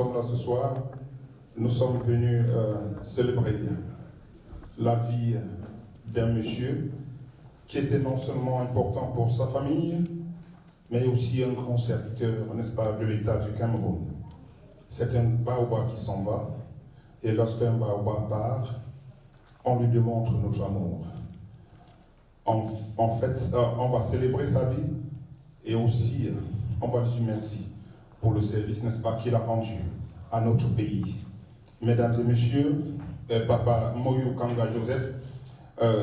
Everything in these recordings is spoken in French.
sommes là ce soir, nous sommes venus célébrer la vie d'un monsieur qui était non seulement important pour sa famille, mais aussi un grand serviteur, n'est-ce pas, de l'État du Cameroun. C'est un baobab qui s'en va, et lorsqu'un baobab part, on lui démontre notre amour. En fait, on va célébrer sa vie, et aussi, on va lui dire merci pour le service, n'est-ce pas, qu'il a rendu à notre pays. Mesdames et messieurs, Papa Moyo Kanga Joseph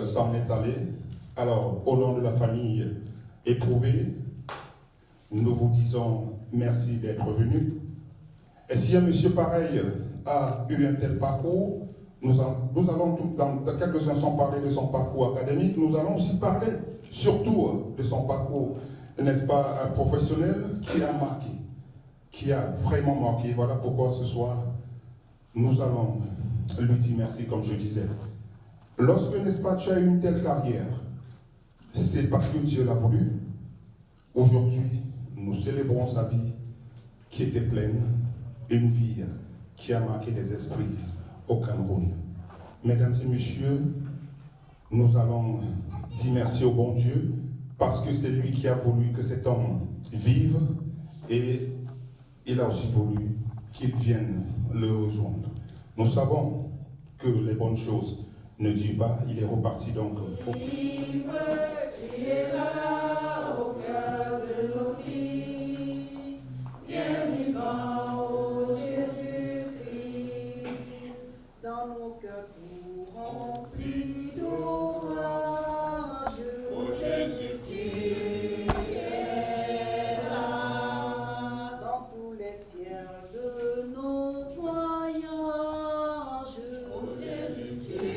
s'en est allé. Alors, au nom de la famille éprouvée, nous vous disons merci d'être venu. Et si un monsieur pareil a eu un tel parcours, nous allons dans quelques instants parler de son parcours académique, nous allons aussi parler surtout de son parcours, n'est-ce pas, professionnel qui a marqué, qui a vraiment marqué. Voilà pourquoi ce soir, nous allons lui dire merci, comme je disais. Lorsque, n'est-ce pas, tu as eu une telle carrière, c'est parce que Dieu l'a voulu. Aujourd'hui, nous célébrons sa vie qui était pleine, une vie qui a marqué les esprits au Cameroun. Mesdames et messieurs, nous allons dire merci au bon Dieu parce que c'est lui qui a voulu que cet homme vive et il a aussi voulu qu'il vienne le rejoindre. Nous savons que les bonnes choses ne durent pas. Il est reparti donc. Vive, tu es là au cœur de nos vies, bien vivant, ô Jésus-Christ, dans nos cœurs tout remplis d'orage. Ô Jésus, tu es là, dans tous les ciels de nos voyages. Ô Jésus, tu es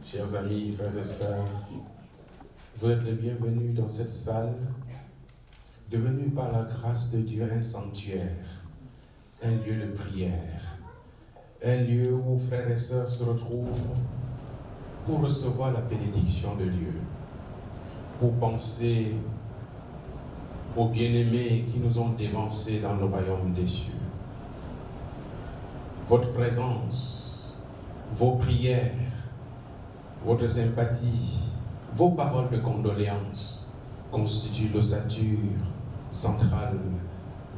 Chers amis, frères et sœurs, vous êtes les bienvenus dans cette salle, devenue par la grâce de Dieu un sanctuaire, un lieu de prière, un lieu où frères et sœurs se retrouvent pour recevoir la bénédiction de Dieu, pour penser aux bien-aimés qui nous ont dévancés dans le royaume des cieux. Votre présence, vos prières, votre sympathie, vos paroles de condoléances constituent l'ossature centrale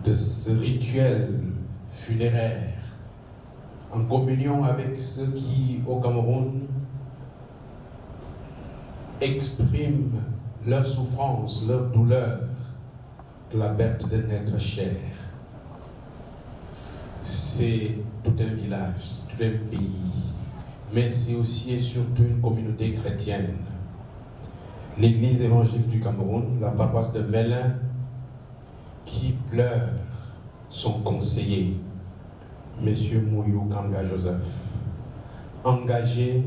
de ce rituel funéraire, en communion avec ceux qui, au Cameroun, expriment leur souffrance, leur douleur de la perte d'un être cher. C'est tout un village, tout un pays, mais c'est aussi et surtout une communauté chrétienne. L'Église évangélique du Cameroun, la paroisse de Melun, qui pleure son conseiller, M. Moyo Kanga Joseph, engagé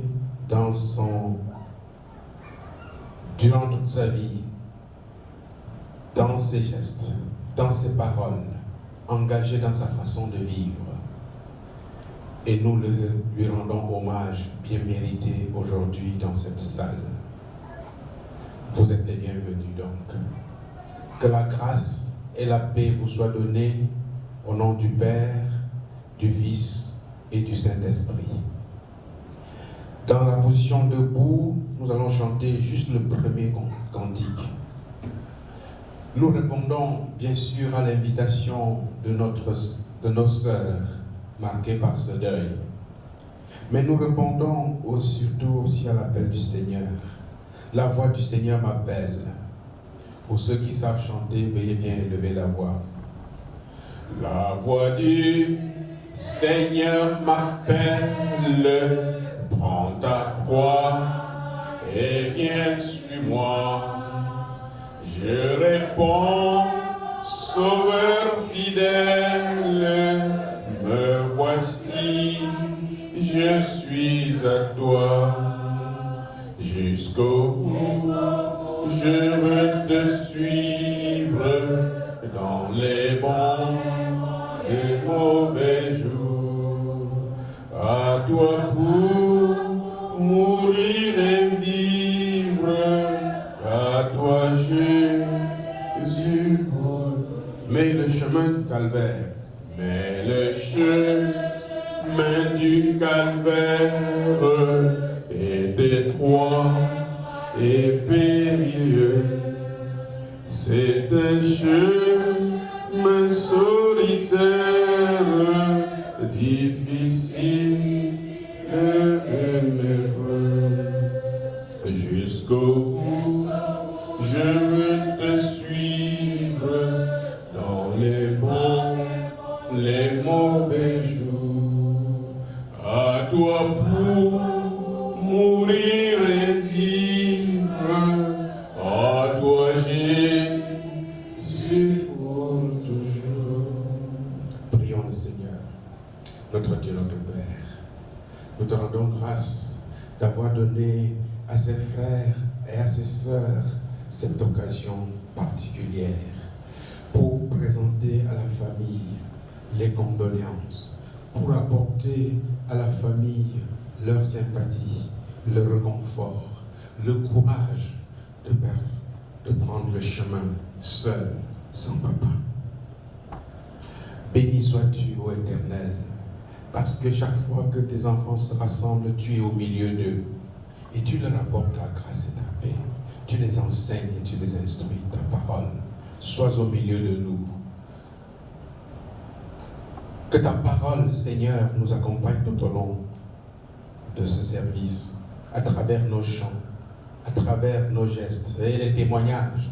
durant toute sa vie, dans ses gestes, dans ses paroles, engagé dans sa façon de vivre. Et nous lui rendons hommage bien mérité aujourd'hui dans cette salle. Vous êtes les bienvenus donc. Que la grâce et la paix vous soient données au nom du Père, du Fils et du Saint-Esprit. Dans la position debout, nous allons chanter juste le premier cantique. Nous répondons bien sûr à l'invitation de nos sœurs marquées par ce deuil. Mais nous répondons surtout aussi à l'appel du Seigneur. La voix du Seigneur m'appelle. Pour ceux qui savent chanter, veuillez bien élever la voix. La voix du Seigneur m'appelle. Prends ta croix et viens suis-moi. Je réponds, Sauveur fidèle, me voici, je suis à toi. Jusqu'au bout, je veux te suivre dans les bons et mauvais jours. À toi pour mourir et vivre, à toi Jésus. Mais le chemin du calvaire, mais le chemin du calvaire est étroit et périlleux. C'est un chemin solitaire, difficile et ténébreux. Jusqu'au bout, je veux te suivre dans les bons, les mauvais jours. À toi pour mourir et vivre, à toi Jésus pour toujours. Prions le Seigneur, notre Dieu, notre Père. Nous te rendons grâce d'avoir donné à ses frères et à ses sœurs cette occasion particulière pour présenter à la famille les condoléances, pour apporter à la famille leur sympathie, leur réconfort, le courage de prendre le chemin seul, sans papa. Béni sois-tu, ô Éternel, parce que chaque fois que tes enfants se rassemblent, tu es au milieu d'eux et tu leur apportes ta grâce et ta paix. Tu les enseignes et tu les instruis, ta parole. Sois au milieu de nous. Que ta parole, Seigneur, nous accompagne tout au long de ce service, à travers nos chants, à travers nos gestes et les témoignages.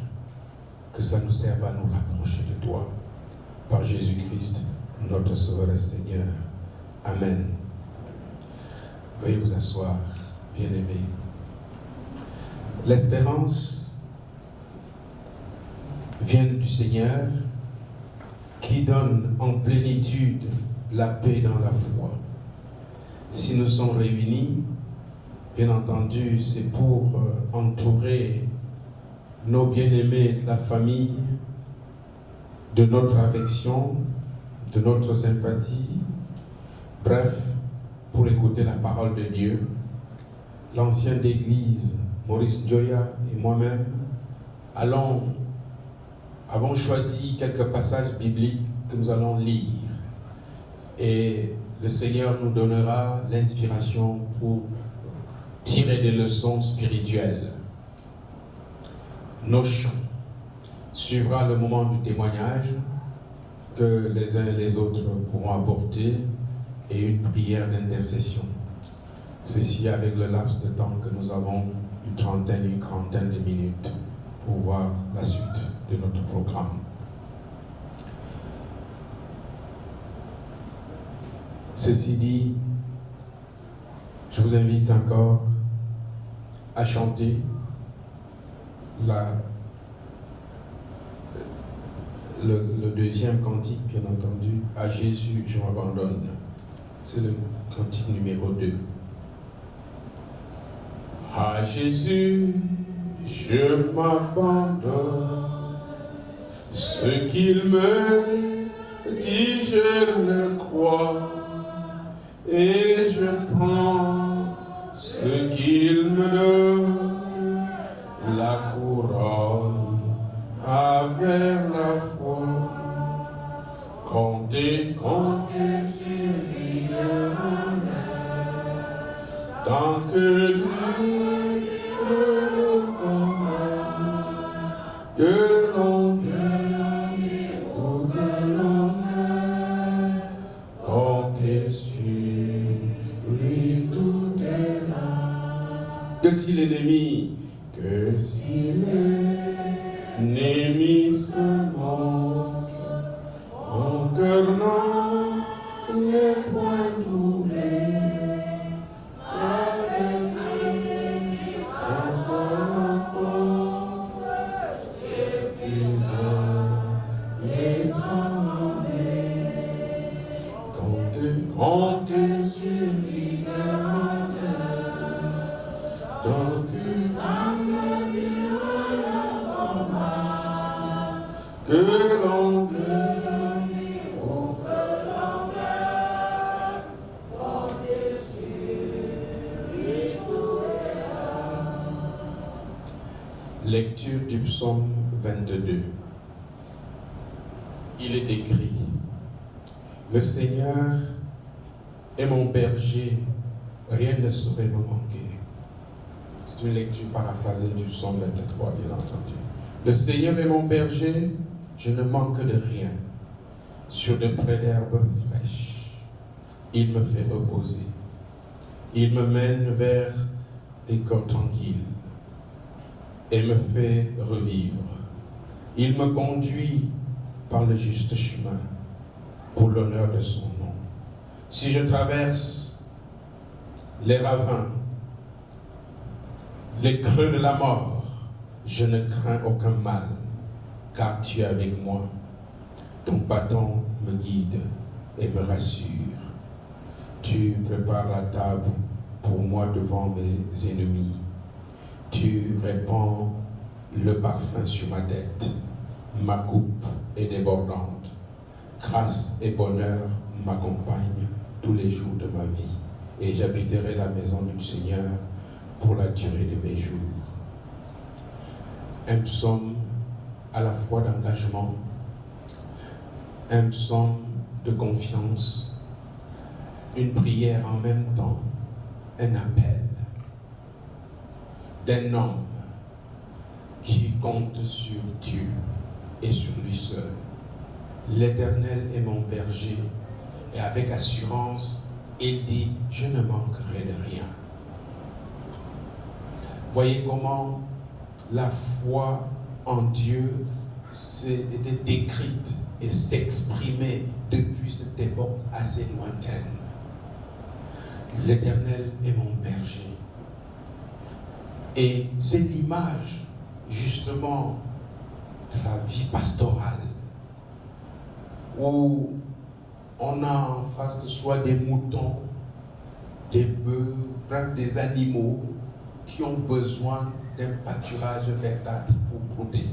Que ça nous serve à nous rapprocher de toi. Par Jésus-Christ, notre Sauveur et Seigneur. Amen. Veuillez vous asseoir, bien-aimés. L'espérance vient du Seigneur qui donne en plénitude la paix dans la foi. Si nous sommes réunis, bien entendu, c'est pour entourer nos bien-aimés de la famille de notre affection, de notre sympathie, bref, pour écouter la parole de Dieu. L'ancien d'église, Maurice Joya et moi-même, avons choisi quelques passages bibliques que nous allons lire. Et le Seigneur nous donnera l'inspiration pour tirer des leçons spirituelles. Nos chants suivra le moment du témoignage que les uns et les autres pourront apporter et une prière d'intercession. Ceci avec le laps de temps que nous avons, une quarantaine de minutes pour voir la suite de notre programme. Ceci dit, je vous invite encore à chanter le deuxième cantique, bien entendu, à Jésus, je m'abandonne. C'est le cantique numéro 2. À Jésus, je m'abandonne. Ce qu'il me dit, je le crois. Et je prends ce qu'il me donne, la couronne avec la foi. Comptez sur lui de honneur, tant que Dieu le commande, que l'on veille ou que l'on meurt, comptez sur lui tout est là. Que si l'ennemi se montre, mon cœur n'en est point troublé. Avec lui, ça se rencontre, j'ai vu les enlever. Comptez sur lui de malheur, tant que que l'on veille ou que l'on meurt, comptez sur lui tout est là. Lecture du psaume 22. Il est écrit: le Seigneur est mon berger, rien ne saurait me manquer. C'est une lecture paraphrasée du psaume 23, bien entendu. Le Seigneur est mon berger, je ne manque de rien. Sur de prés d'herbes fraîches, il me fait reposer. Il me mène vers des corps tranquilles et me fait revivre. Il me conduit par le juste chemin pour l'honneur de son nom. Si je traverse les ravins, les creux de la mort, je ne crains aucun mal, car tu es avec moi. Ton bâton me guide et me rassure. Tu prépares la table pour moi devant mes ennemis. Tu répands le parfum sur ma tête. Ma coupe est débordante. Grâce et bonheur m'accompagnent tous les jours de ma vie, et j'habiterai la maison du Seigneur pour la durée de mes jours. Un psaume à la fois d'engagement, un psaume de confiance, une prière en même temps, un appel d'un homme qui compte sur Dieu et sur lui seul. L'Éternel est mon berger, et avec assurance, il dit: je ne manquerai de rien. Voyez comment la foi en Dieu était décrite et s'exprimait depuis cette époque assez lointaine. L'Éternel est mon berger. Et c'est l'image justement de la vie pastorale, où on a en face de soi des moutons, des bœufs, bref, des animaux qui ont besoin d'un pâturage verdâtre pour brouter.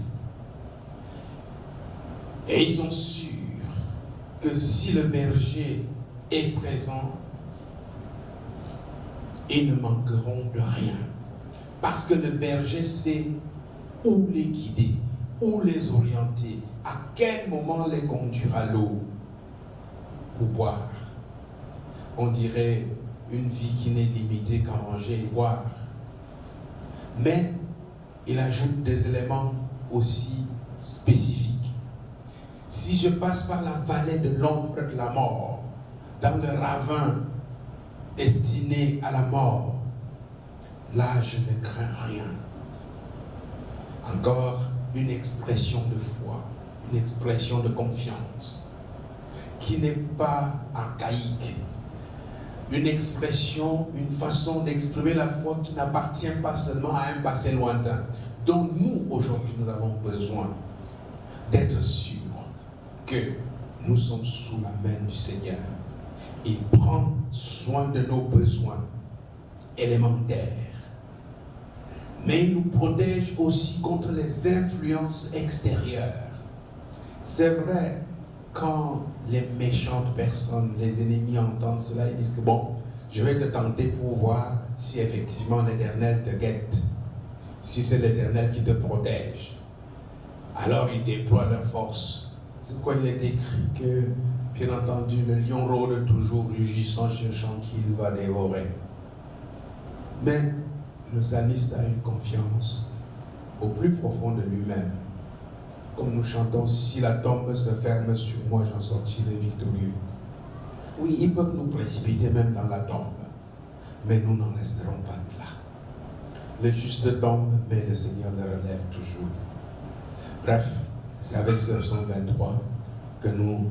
Et ils sont sûrs que si le berger est présent, ils ne manqueront de rien. Parce que le berger sait où les guider, où les orienter, à quel moment les conduire à l'eau pour boire. On dirait une vie qui n'est limitée qu'à manger et boire. Mais il ajoute des éléments aussi spécifiques. Si je passe par la vallée de l'ombre de la mort, dans le ravin destiné à la mort, là je ne crains rien. Encore une expression de foi, une expression de confiance, qui n'est pas archaïque. Une expression, une façon d'exprimer la foi qui n'appartient pas seulement à un passé lointain, dont nous, aujourd'hui, nous avons besoin d'être sûrs que nous sommes sous la main du Seigneur. Il prend soin de nos besoins élémentaires, mais il nous protège aussi contre les influences extérieures. C'est vrai, quand les méchantes personnes, les ennemis entendent cela, ils disent que bon, je vais te tenter pour voir si effectivement l'Éternel te guette, si c'est l'Éternel qui te protège. Alors ils déploient leur force. C'est pourquoi il est écrit que, bien entendu, le lion rôde toujours, rugissant, cherchant qui il va dévorer. Mais le psalmiste a une confiance au plus profond de lui-même. Comme nous chantons, si la tombe se ferme sur moi, j'en sortirai victorieux. Oui, ils peuvent nous précipiter même dans la tombe, mais nous n'en resterons pas là. Le juste tombe, mais le Seigneur le relève toujours. Bref, c'est avec ce psaume 23 que nous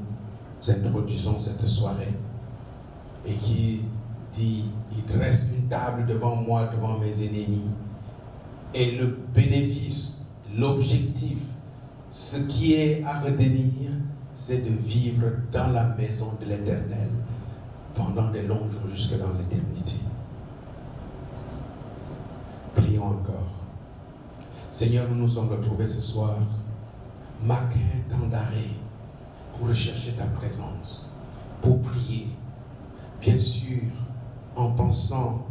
introduisons cette soirée et qui dit, il dresse une table devant moi, devant mes ennemis. Et le bénéfice, l'objectif, ce qui est à retenir, c'est de vivre dans la maison de l'Éternel pendant des longs jours jusque dans l'éternité. Prions encore. Seigneur, nous nous sommes retrouvés ce soir, marqués un temps d'arrêt pour rechercher ta présence, pour prier. Bien sûr, en pensant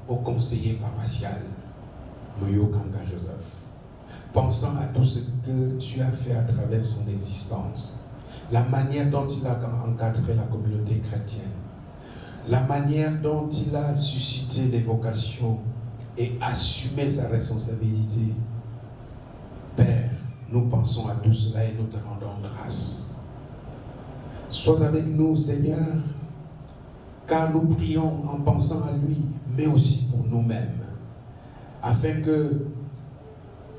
au conseiller paroissial, Moyo Kanga Joseph, pensant à tout ce que tu as fait à travers son existence, la manière dont il a encadré la communauté chrétienne, la manière dont il a suscité des vocations et assumé sa responsabilité. Père, nous pensons à tout cela et nous te rendons grâce. Sois avec nous, Seigneur, car nous prions en pensant à lui, mais aussi pour nous-mêmes, afin que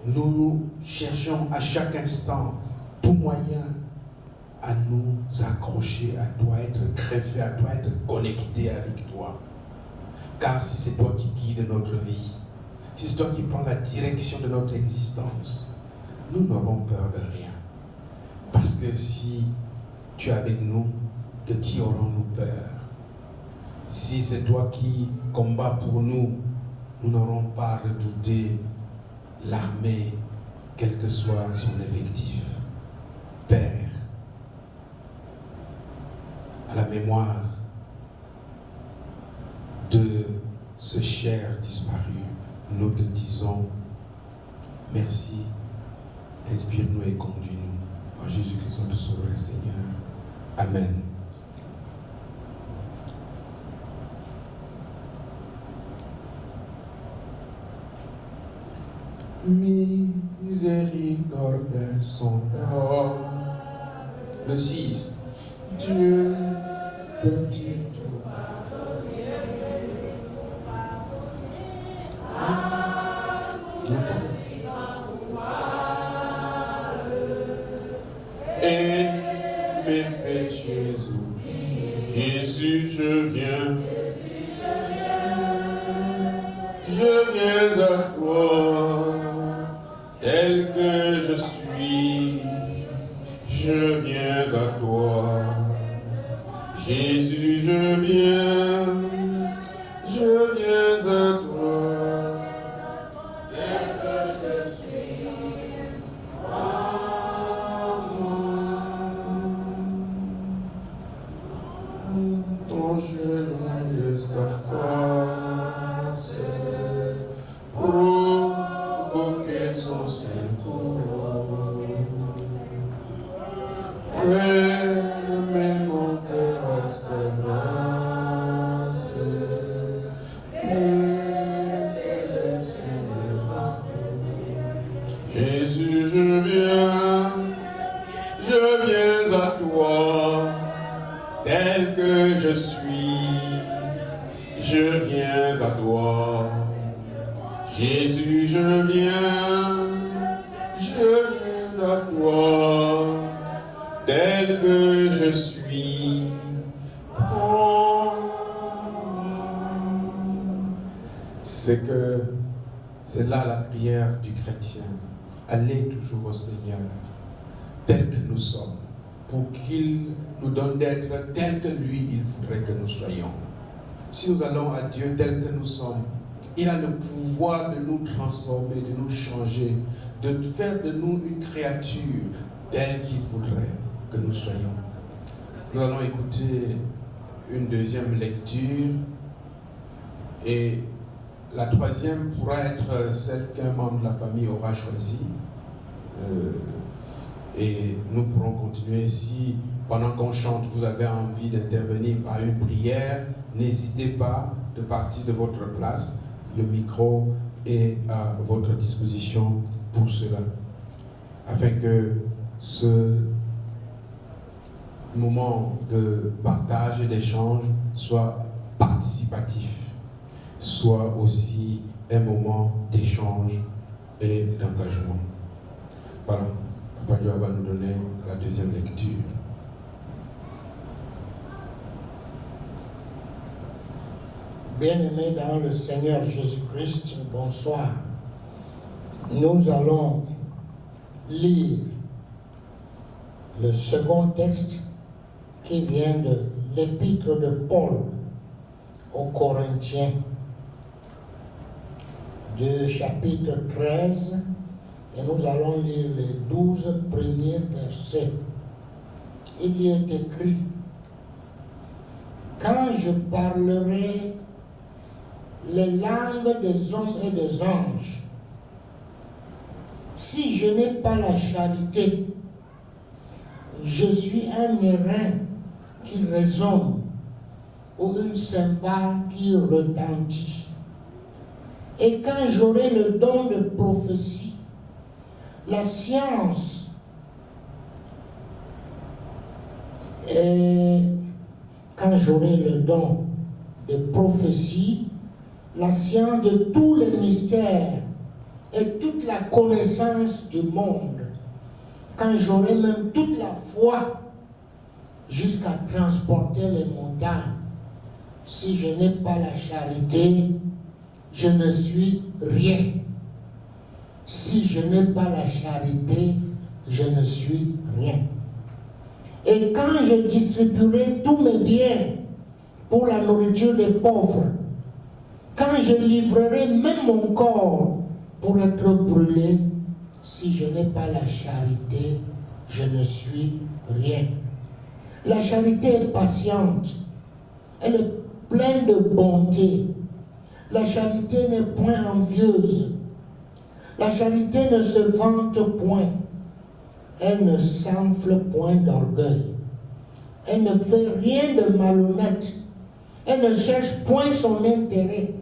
nous cherchions à chaque instant tout moyen à nous accrocher à toi, être greffés à toi, être connectés avec toi. Car si c'est toi qui guides notre vie, si c'est toi qui prends la direction de notre existence, nous n'aurons peur de rien. Parce que si tu es avec nous, de qui aurons-nous peur? Si c'est toi qui combats pour nous, nous n'aurons pas à redouter l'armée, quel que soit son effectif. Père, à la mémoire de ce cher disparu, nous te disons merci, inspire-nous et conduis-nous par Jésus-Christ notre Sauveur et Seigneur. Amen. Miséricorde son nom. Le 6. Dieu petit tout pardonner. Et mes péchés oubliés. Jésus, je viens. Je viens à toi, tel que je suis. Je viens à toi. Jésus, je viens à toi, tel que je suis. Ton jeu loin de sa face, provoquer son secours. Fermez mon cœur à sa grâce. Jésus, je viens à toi, tel que je suis. Je viens à toi. Jésus, je viens à toi, tel que je suis. C'est là la prière du chrétien. Allez toujours au Seigneur, tel que nous sommes, pour qu'il nous donne d'être tel que lui, il voudrait que nous soyons. Si nous allons à Dieu tel que nous sommes, il a le pouvoir de nous transformer, de nous changer, de faire de nous une créature telle qu'il voudrait que nous soyons. Nous allons écouter une deuxième lecture et la troisième pourra être celle qu'un membre de la famille aura choisie. Et nous pourrons continuer. Si pendant qu'on chante, vous avez envie d'intervenir par une prière, n'hésitez pas de partir de votre place. le micro est à votre disposition pour cela, afin que ce moment de partage et d'échange soit participatif, soit aussi un moment d'échange et d'engagement. Voilà, Papa Joa va nous donner la deuxième lecture. Bien-aimés dans le Seigneur Jésus-Christ, bonsoir. Nous allons lire le second texte qui vient de l'épître de Paul aux Corinthiens, du chapitre 13, et nous allons lire les 12 premiers versets. Il y est écrit: quand je parlerai les langues des hommes et des anges, si je n'ai pas la charité, je suis un airain qui résonne ou une cymbale qui retentit. Et quand j'aurai le don de prophétie, la science et quand j'aurai le don de prophétie, la science de tous les mystères et toute la connaissance du monde, quand j'aurai même toute la foi jusqu'à transporter les montagnes, si je n'ai pas la charité, je ne suis rien. Si je n'ai pas la charité, je ne suis rien. Et quand je distribuerai tous mes biens pour la nourriture des pauvres, quand je livrerai même mon corps pour être brûlé, si je n'ai pas la charité, je ne suis rien. La charité est patiente, elle est pleine de bonté. La charité n'est point envieuse. La charité ne se vante point. Elle ne s'enfle point d'orgueil. Elle ne fait rien de malhonnête. Elle ne cherche point son intérêt.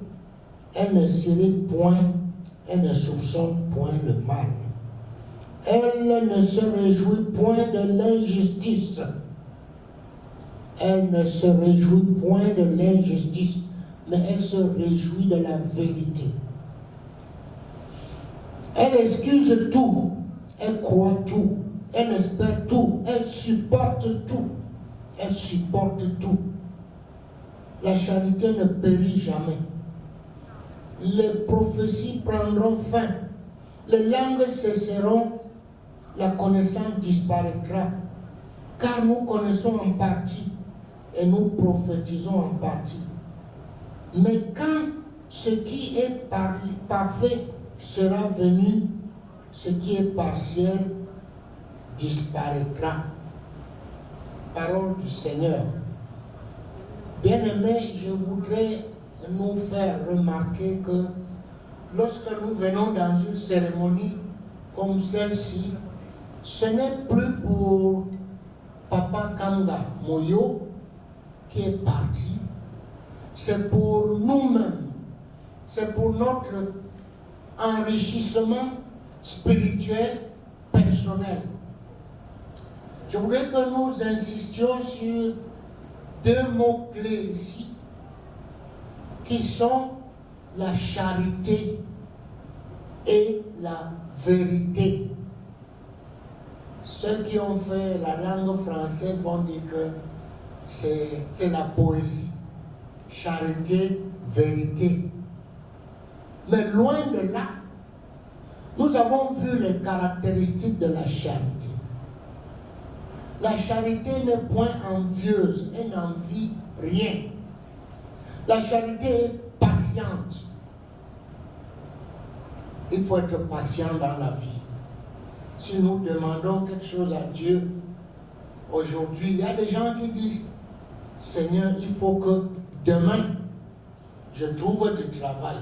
Elle ne s'irrite point. Elle ne soupçonne point le mal. Elle ne se réjouit point de l'injustice. Elle ne se réjouit point de l'injustice, mais elle se réjouit de la vérité. Elle excuse tout, elle croit tout, elle espère tout, elle supporte tout. Elle supporte tout. La charité ne périt jamais. Les prophéties prendront fin. Les langues cesseront. La connaissance disparaîtra. Car nous connaissons en partie et nous prophétisons en partie. Mais quand ce qui est parfait sera venu, ce qui est partiel disparaîtra. Parole du Seigneur. Bien-aimés, je voudrais nous faire remarquer que lorsque nous venons dans une cérémonie comme celle-ci, ce n'est plus pour Papa Kanga Moyo qui est parti, c'est pour nous-mêmes, c'est pour notre enrichissement spirituel, personnel. Je voudrais que nous insistions sur deux mots-clés ici, qui sont la charité et la vérité. Ceux qui ont fait la langue française vont dire que c'est la poésie. Charité, vérité. Mais loin de là, nous avons vu les caractéristiques de la charité. La charité n'est point envieuse, elle n'envie rien. La charité est patiente. Il faut être patient dans la vie. Si nous demandons quelque chose à Dieu, aujourd'hui, il y a des gens qui disent, Seigneur, il faut que demain, je trouve du travail.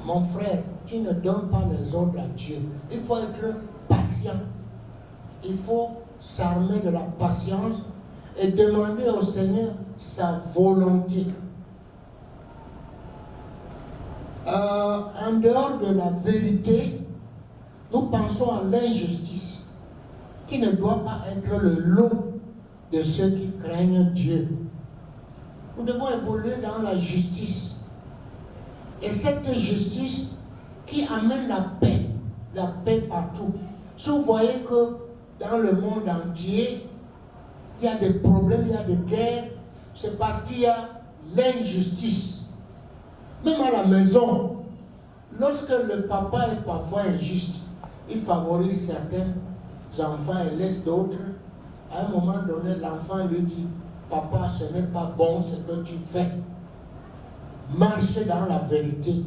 Mon frère, tu ne donnes pas les ordres à Dieu. Il faut être patient. Il faut s'armer de la patience et demander au Seigneur sa volonté. En dehors de la vérité, nous pensons à l'injustice, qui ne doit pas être le lot de ceux qui craignent Dieu. Nous devons évoluer dans la justice. Et cette justice qui amène la paix partout. Si vous voyez que dans le monde entier, il y a des problèmes, il y a des guerres, c'est parce qu'il y a l'injustice. Même à la maison, lorsque le papa est parfois injuste, il favorise certains enfants et laisse d'autres. À un moment donné, l'enfant lui dit, papa, ce n'est pas bon ce que tu fais. Marchez dans la vérité,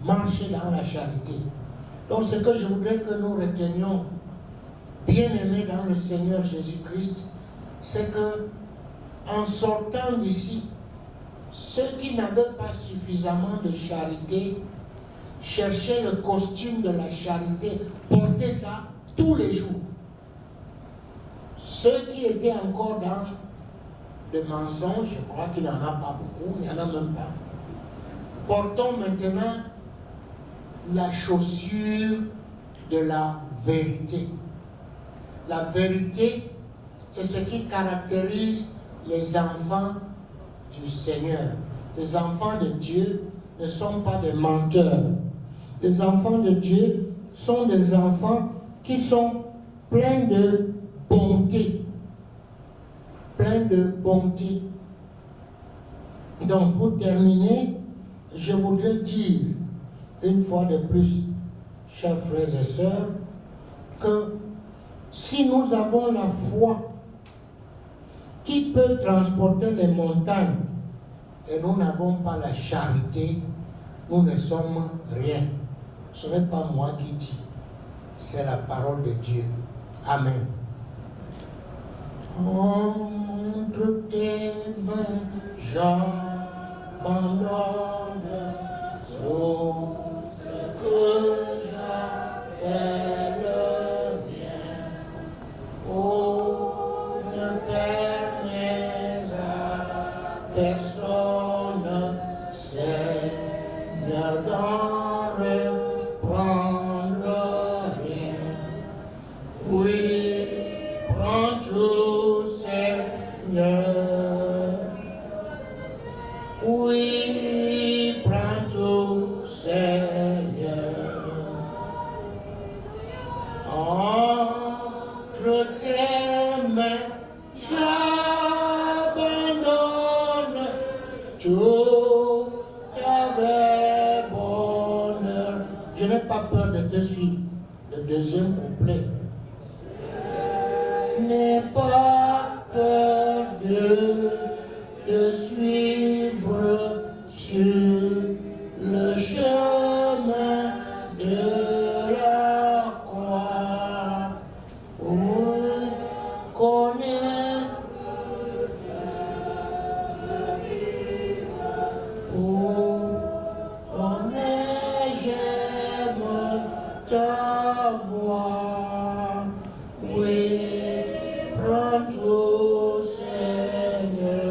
marchez dans la charité. Donc ce que je voudrais que nous retenions, bien-aimés dans le Seigneur Jésus-Christ, c'est que en sortant d'ici, ceux qui n'avaient pas suffisamment de charité cherchaient le costume de la charité, portaient ça tous les jours. Ceux qui étaient encore dans des mensonges, je crois qu'il n'y en a pas beaucoup, il n'y en a même pas. Portons maintenant la chaussure de la vérité. La vérité, c'est ce qui caractérise les enfants du Seigneur. Les enfants de Dieu ne sont pas des menteurs. Les enfants de Dieu sont des enfants qui sont pleins de bonté. Pleins de bonté. Donc, pour terminer, je voudrais dire une fois de plus, chers frères et sœurs, que si nous avons la foi qui peut transporter les montagnes et nous n'avons pas la charité, nous ne sommes rien. Ce n'est pas moi qui dis, c'est la parole de Dieu. Amen. Entre tes mains, j'abandonne tout ce que j'appelle mien. Oh, ne permets à personne, Seigneur, d'en reprendre rien. Oui, prends tout, Seigneur. Oui, prends tout, Seigneur. Entre tes mains, j'abandonne tout avec bonheur. Je n'ai pas peur de te suivre. Le deuxième couplet. N'aie pas peur de te suivre sur le chemin de la croix. Oui, connais, j'aime ta voix. Oui, prends tout, Seigneur.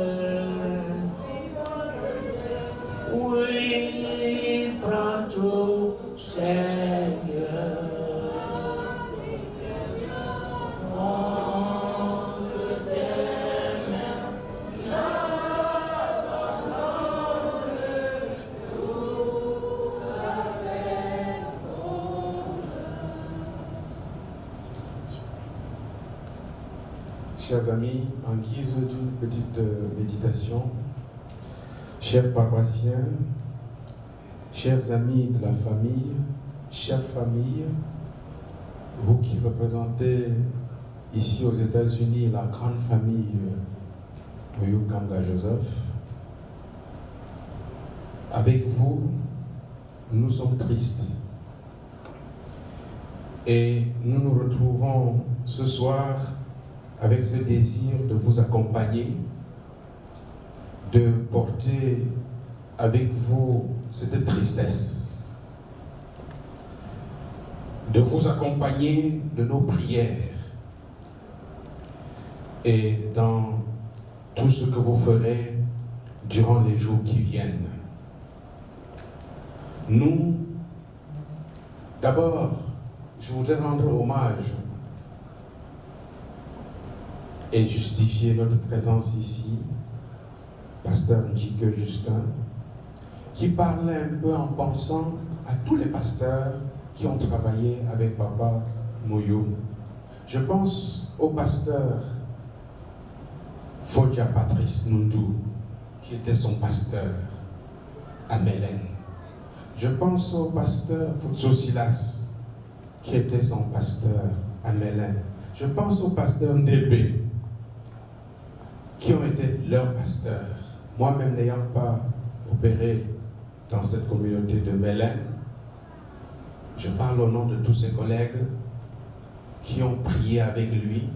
Oui, prends tout, Seigneur. Entre tes mains, Chers amis, en guise d'une petite méditation, chers paroissiens, chers amis de la famille, chères familles, vous qui représentez ici aux États-Unis la grande famille Muyukanga Joseph, avec vous, nous sommes tristes. Et nous nous retrouvons ce soir avec ce désir de vous accompagner, de porter avec vous cette tristesse, de vous accompagner de nos prières et dans tout ce que vous ferez durant les jours qui viennent. Nous, d'abord, je voudrais rendre hommage et justifier notre présence ici, pasteur Njike Justin, qui parlait un peu en pensant à tous les pasteurs qui ont travaillé avec Papa Moyo. Je pense au pasteur Fodja Patrice Nundou, qui était son pasteur à Mélène. Je pense au pasteur Futso Silas, qui était son pasteur à Mélène. Je pense au pasteur Ndébé, qui ont été leurs pasteurs. Moi-même n'ayant pas opéré dans cette communauté de Mélène, je parle au nom de tous ses collègues qui ont prié avec lui.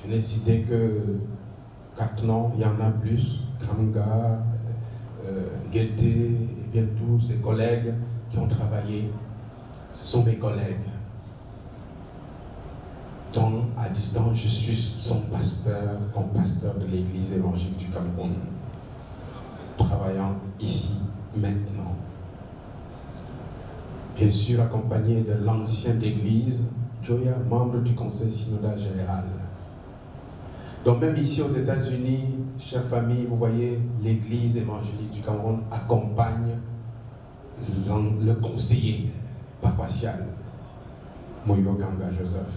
Je n'ai cité que 4 noms, il y en a plus. Kamga, Guété, et bien tous ses collègues qui ont travaillé. Ce sont mes collègues. Donc, à distance, je suis son pasteur, comme pasteur de l'Église évangélique du Cameroun, travaillant ici, maintenant. Bien sûr, accompagné de l'ancien d'Église, Joya, membre du Conseil synodal général. Donc, même ici aux États-Unis, chère famille, vous voyez, l'Église évangélique du Cameroun accompagne le conseiller paroissial, Moyo Ganga Joseph,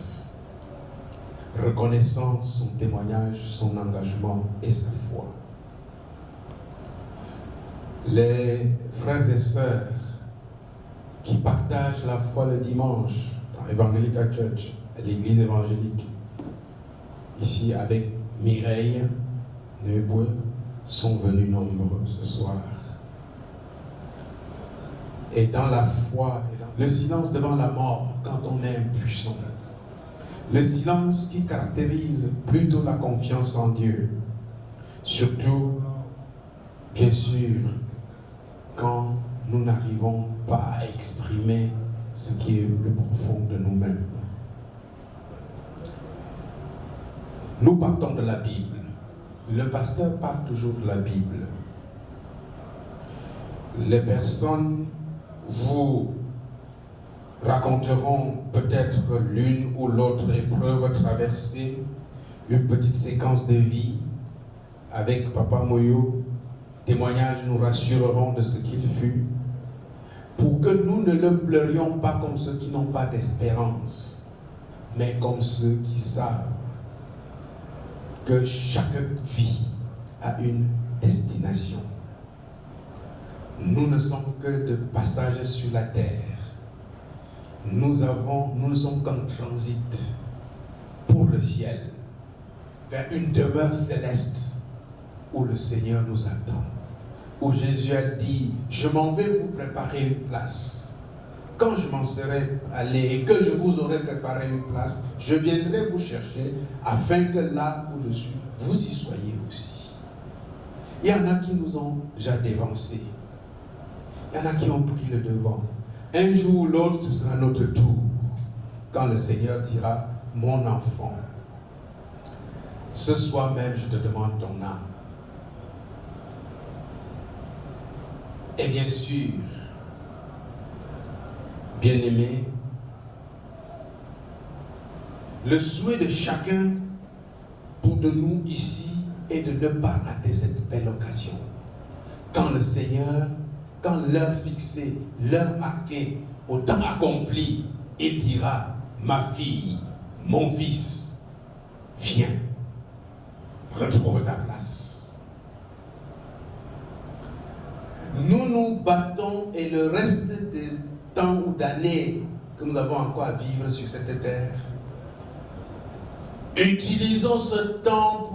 reconnaissant son témoignage, son engagement et sa foi. Les frères et sœurs qui partagent la foi le dimanche dans Evangelical Church, à l'église évangélique, ici avec Mireille Neboué, sont venus nombreux ce soir. Et dans la foi, le silence devant la mort quand on est impuissant, le silence qui caractérise plutôt la confiance en Dieu, surtout, bien sûr, quand nous n'arrivons pas à exprimer ce qui est le plus profond de nous-mêmes. Nous partons de la Bible. Le pasteur part toujours de la Bible. Les personnes vous raconteront peut-être l'une ou l'autre épreuve traversée, une petite séquence de vie avec Papa Moyo. Témoignages nous rassureront de ce qu'il fut, pour que nous ne le pleurions pas comme ceux qui n'ont pas d'espérance, mais comme ceux qui savent que chaque vie a une destination. Nous ne sommes que de passage sur la terre. Nous ne sommes qu'en transit pour le ciel, vers une demeure céleste où le Seigneur nous attend. Où Jésus a dit, je m'en vais vous préparer une place. Quand je m'en serai allé et que je vous aurai préparé une place, je viendrai vous chercher afin que là où je suis, vous y soyez aussi. Il y en a qui nous ont déjà dévancés. Il y en a qui ont pris le devant. Un jour ou l'autre, ce sera notre tour. Quand le Seigneur dira, mon enfant, ce soir même, je te demande ton âme. Et bien sûr, bien-aimés, le souhait de chacun pour de nous ici est de ne pas rater cette belle occasion. Quand le Seigneur, quand l'heure fixée, l'heure marquée, au temps accompli, il dira, ma fille, mon fils, viens, retrouve ta place. Nous nous battons et le reste des temps ou d'années que nous avons encore à vivre sur cette terre, utilisons ce temps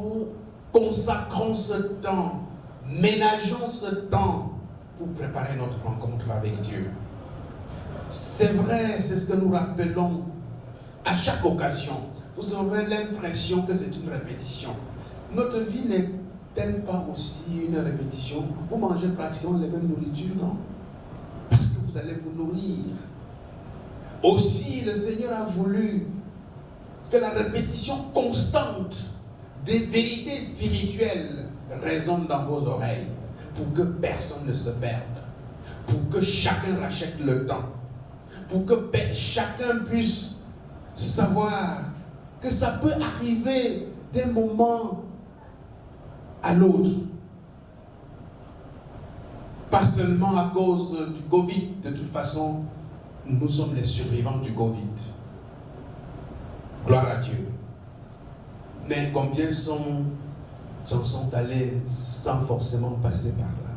consacrons ce temps, ménageons ce temps pour préparer notre rencontre avec Dieu. C'est vrai, c'est ce que nous rappelons à chaque occasion. Vous aurez l'impression que c'est une répétition. Notre vie n'est-elle pas aussi une répétition? Vous mangez pratiquement les mêmes nourritures, non? Parce que vous allez vous nourrir. Aussi, le Seigneur a voulu que la répétition constante des vérités spirituelles résonne dans vos oreilles pour que personne ne se perde. pour que chacun rachète le temps, pour que chacun puisse savoir que ça peut arriver d'un moment à l'autre. Pas seulement à cause du Covid, de toute façon, nous sommes les survivants du Covid. Gloire à Dieu. Mais combien s'en sont allés sans forcément passer par là?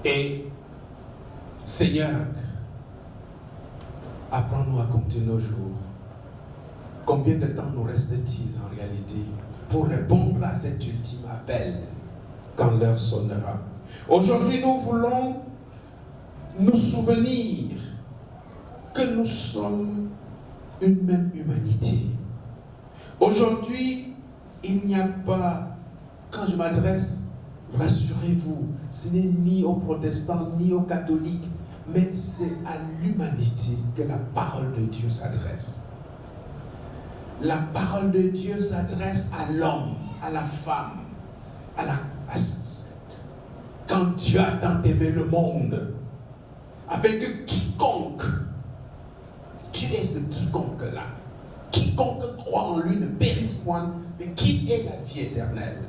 Et Seigneur, apprends-nous à compter nos jours. Combien de temps nous reste-t-il en réalité pour répondre à cet ultime appel quand l'heure sonnera? Aujourd'hui, nous voulons nous souvenir que nous sommes une même humanité. Aujourd'hui, il n'y a pas, quand je m'adresse, rassurez-vous, ce n'est ni aux protestants ni aux catholiques, mais c'est à l'humanité que la parole de Dieu s'adresse. La parole de Dieu s'adresse à l'homme, à la femme, quand Dieu a tant aimé le monde, afin que quiconque, tu es ce quiconque-là, quiconque croit en lui ne périsse point, mais qui ait la vie éternelle.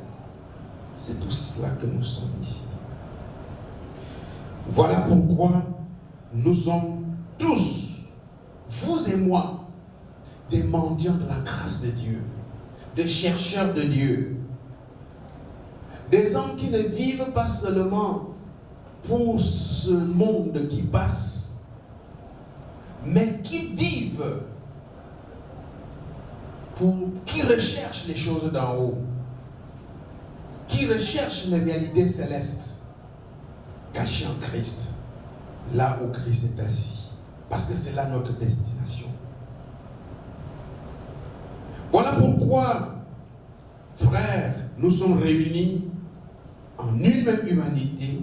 C'est pour cela que nous sommes ici. Voilà pourquoi nous sommes tous, vous et moi, des mendiants de la grâce de Dieu, des chercheurs de Dieu, des hommes qui ne vivent pas seulement pour ce monde qui passe, mais qui vivent qui recherchent les choses d'en haut, qui recherchent les réalités célestes cachées en Christ, là où Christ est assis, parce que c'est là notre destination. Voilà pourquoi, frères, nous sommes réunis en une même humanité.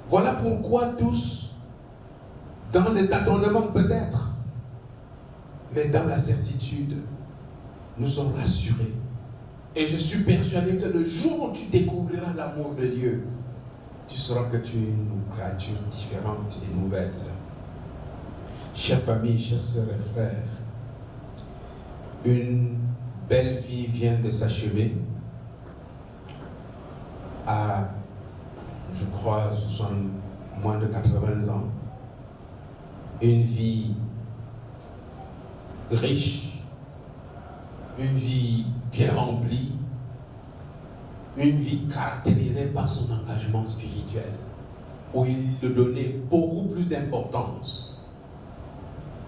Voilà pourquoi tous, dans le tâtonnement peut-être, mais dans la certitude, nous sommes rassurés. Et je suis persuadé que le jour où tu découvriras l'amour de Dieu, tu sauras que tu es une créature différente et nouvelle. Chère famille, chères sœurs et frères, une belle vie vient de s'achever à, je crois, moins de 80 ans. Une vie riche, une vie bien remplie, une vie caractérisée par son engagement spirituel, où il lui donnait beaucoup plus d'importance.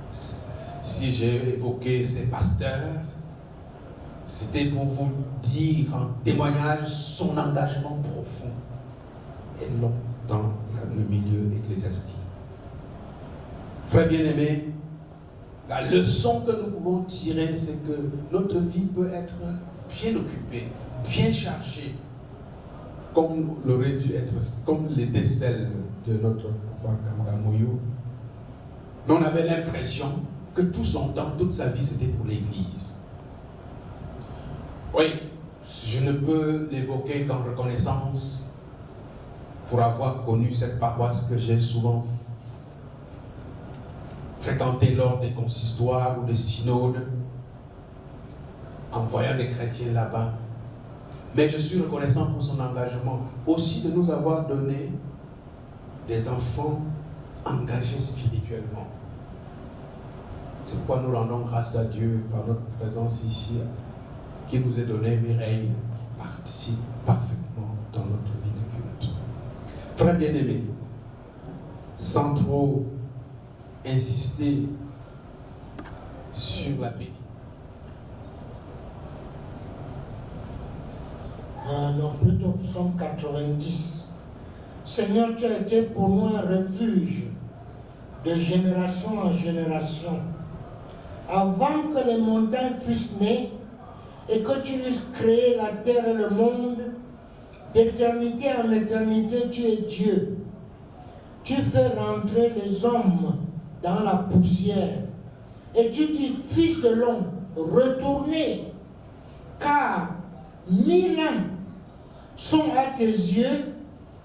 Si j'ai évoqué ces pasteurs, c'était pour vous dire en témoignage son engagement profond et long dans le milieu ecclésiastique. Frères bien-aimés, la leçon que nous pouvons tirer, c'est que notre vie peut être bien occupée, bien chargée, comme l'aurait dû être, comme l'était celle de notre papa Kamgamoyo. Mais on avait l'impression que tout son temps, toute sa vie, c'était pour l'Église. Oui, je ne peux l'évoquer qu'en reconnaissance pour avoir connu cette paroisse que j'ai souvent fréquentée lors des consistoires ou des synodes, en voyant des chrétiens là-bas. Mais je suis reconnaissant pour son engagement, aussi de nous avoir donné des enfants engagés spirituellement. C'est pourquoi nous rendons grâce à Dieu par notre présence ici, qui nous est donné Mireille, qui participe parfaitement dans notre vie de culte. Frères bien-aimés, sans trop insister sur la paix. Non, plutôt psaume 90. Seigneur, tu as été pour nous un refuge de génération en génération. Avant que les montagnes fussent nées et que tu eusses créé la terre et le monde, d'éternité en éternité, tu es Dieu. Tu fais rentrer les hommes dans la poussière et tu dis, fils de l'homme, retournez, car 1000 ans sont à tes yeux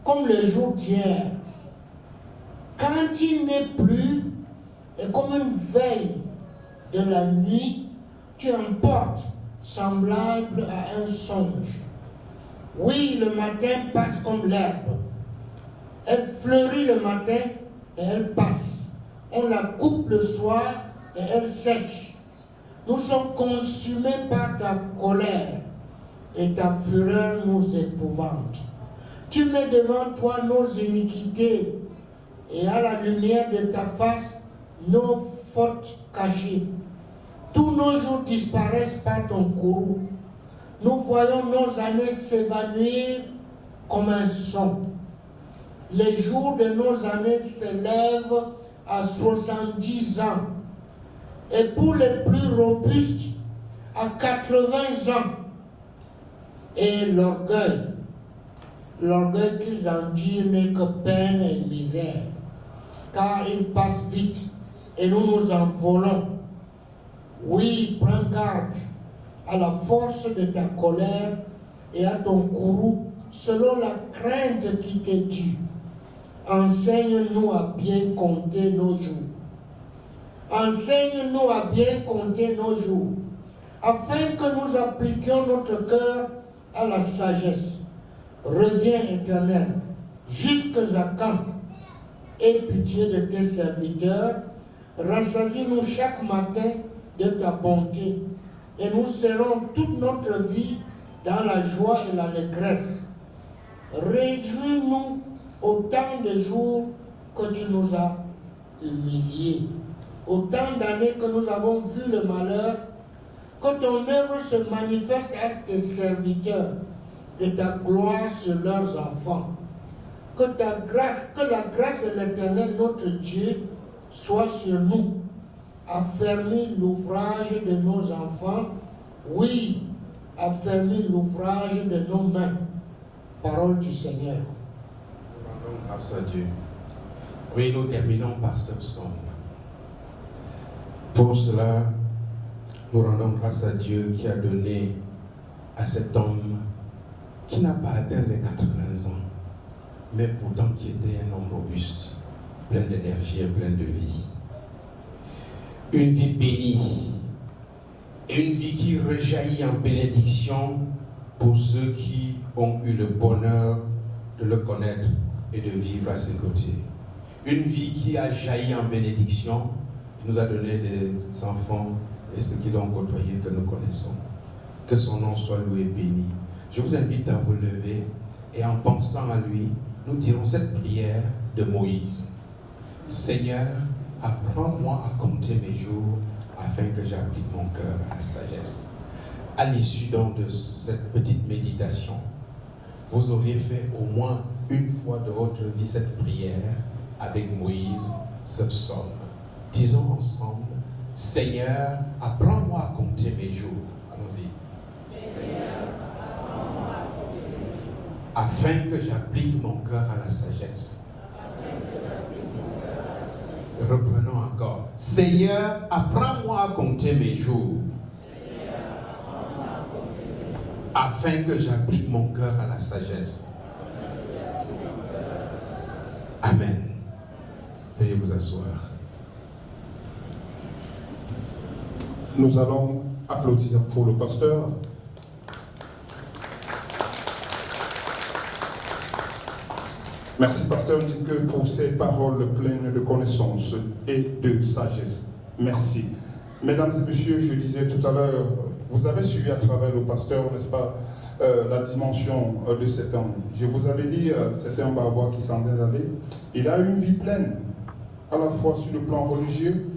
comme le jour d'hier. Quand il n'est plus, et comme une veille de la nuit, tu emportes semblable à un songe. Oui, le matin passe comme l'herbe. Elle fleurit le matin et elle passe. On la coupe le soir et elle sèche. Nous sommes consumés par ta colère et ta fureur nous épouvante. Tu mets devant toi nos iniquités et à la lumière de ta face nos fautes cachées. Tous nos jours disparaissent par ton courroux. Nous voyons nos années s'évanouir comme un son. Les jours de nos années s'élèvent à 70 ans. Et pour les plus robustes, à 80 ans. Et l'orgueil qu'ils en tirent n'est que peine et misère. Car il passe vite et nous nous envolons. Oui, prends garde à la force de ta colère et à ton courroux selon la crainte qui te tue. Enseigne-nous à bien compter nos jours. Enseigne-nous à bien compter nos jours, afin que nous appliquions notre cœur à la sagesse. Reviens, Éternel, jusqu'à quand? Aie pitié de tes serviteurs, rassasie-nous chaque matin de ta bonté, et nous serons toute notre vie dans la joie et l'allégresse. Réjouis-nous autant de jours que tu nous as humiliés, autant d'années que nous avons vu le malheur, que ton œuvre se manifeste à tes serviteurs et ta gloire sur leurs enfants. Que la grâce de l'Éternel, notre Dieu, soit sur nous. Affermis l'ouvrage de nos enfants, oui, affermis l'ouvrage de nos mains. Parole du Seigneur. Nous rendons grâce à Dieu. Oui, nous terminons par ce psaume. Pour cela, nous rendons grâce à Dieu qui a donné à cet homme qui n'a pas atteint les 80 ans, mais pourtant qui était un homme robuste, plein d'énergie et plein de vie. Une vie bénie, et une vie qui rejaillit en bénédiction pour ceux qui ont eu le bonheur de le connaître et de vivre à ses côtés. Une vie qui a jailli en bénédiction, qui nous a donné des enfants et ceux qui l'ont côtoyé que nous connaissons. Que son nom soit loué et béni. Je vous invite à vous lever et en pensant à lui, nous dirons cette prière de Moïse. Seigneur, apprends-moi à compter mes jours afin que j'applique mon cœur à la sagesse. À l'issue donc de cette petite méditation, vous auriez fait au moins une fois de votre vie cette prière avec Moïse, ce psaume. Disons ensemble, Seigneur, apprends-moi à compter mes jours. Allons-y. Seigneur, apprends-moi à compter mes jours. Afin que j'applique mon cœur à la sagesse. Reprenons encore. Seigneur, apprends-moi à compter mes jours. Afin que j'applique mon cœur à la sagesse. Amen. Veuillez vous asseoir. Nous allons applaudir pour le pasteur. Merci, pasteur Ndike, pour ces paroles pleines de connaissances et de sagesse. Merci. Mesdames et messieurs, je disais tout à l'heure, vous avez suivi à travers le pasteur, n'est-ce pas, la dimension de cet homme. Je vous avais dit, c'était un barbois qui s'en est allé. Il a eu une vie pleine, à la fois sur le plan religieux,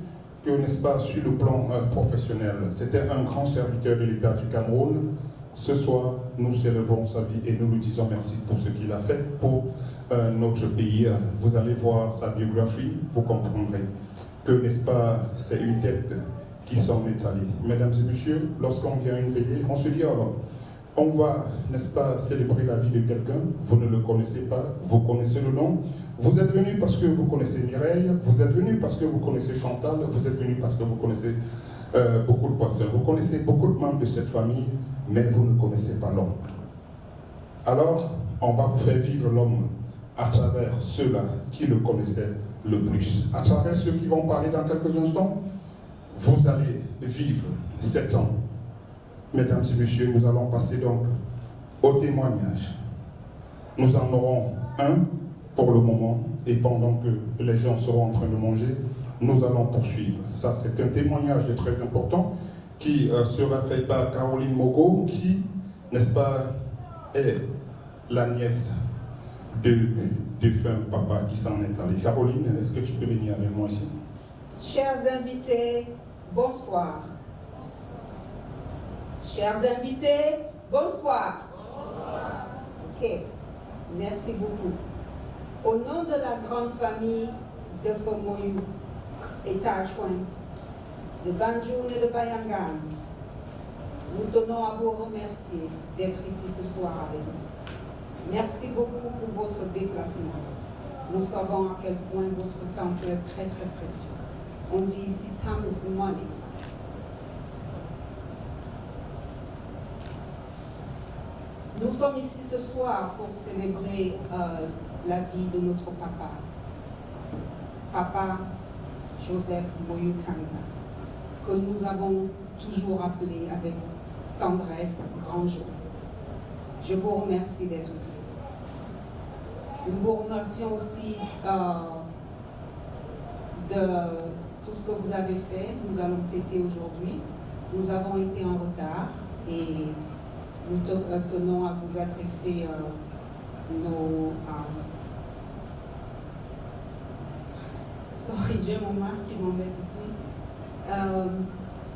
que, n'est-ce pas, sur le plan professionnel. C'était un grand serviteur de l'État du Cameroun. Ce soir, nous célébrons sa vie et nous lui disons merci pour ce qu'il a fait pour notre pays. Vous allez voir sa biographie, vous comprendrez que, n'est-ce pas, c'est une tête qui s'en est allée. Mesdames et messieurs, lorsqu'on vient à une veillée, on se dit alors, on va, n'est-ce pas, célébrer la vie de quelqu'un, vous ne le connaissez pas, vous connaissez le nom, vous êtes venu parce que vous connaissez Mireille, vous êtes venu parce que vous connaissez Chantal, vous êtes venu parce que vous connaissez beaucoup de personnes, vous connaissez beaucoup de membres de cette famille, mais vous ne connaissez pas l'homme. Alors, on va vous faire vivre l'homme à travers ceux-là qui le connaissaient le plus. À travers ceux qui vont parler dans quelques instants, vous allez vivre 7 ans. Mesdames et messieurs, nous allons passer donc au témoignage. Nous en aurons un pour le moment, et pendant que les gens seront en train de manger, nous allons poursuivre. Ça, c'est un témoignage très important qui sera fait par Caroline Mogo, qui, n'est-ce pas, est la nièce du défunt papa qui s'en est allé. Caroline, est-ce que tu peux venir avec moi ici? Chers invités, bonsoir. Chers invités, bonsoir. Bonsoir. Ok, merci beaucoup. Au nom de la grande famille de Fomoyu et Tachouin, de Banjoun et de Bayangan, nous tenons à vous remercier d'être ici ce soir avec nous. Merci beaucoup pour votre déplacement. Nous savons à quel point votre temps peut être très très précieux. On dit ici time is money. Nous sommes ici ce soir pour célébrer la vie de notre papa, Papa Joseph Moyo Kanga, que nous avons toujours appelé avec tendresse grand jour. Je vous remercie d'être ici. Nous vous remercions aussi de tout ce que vous avez fait. Nous allons fêter aujourd'hui. Nous avons été en retard et nous tenons à vous adresser nos... Sorry, j'ai mon masque qui m'embête ici.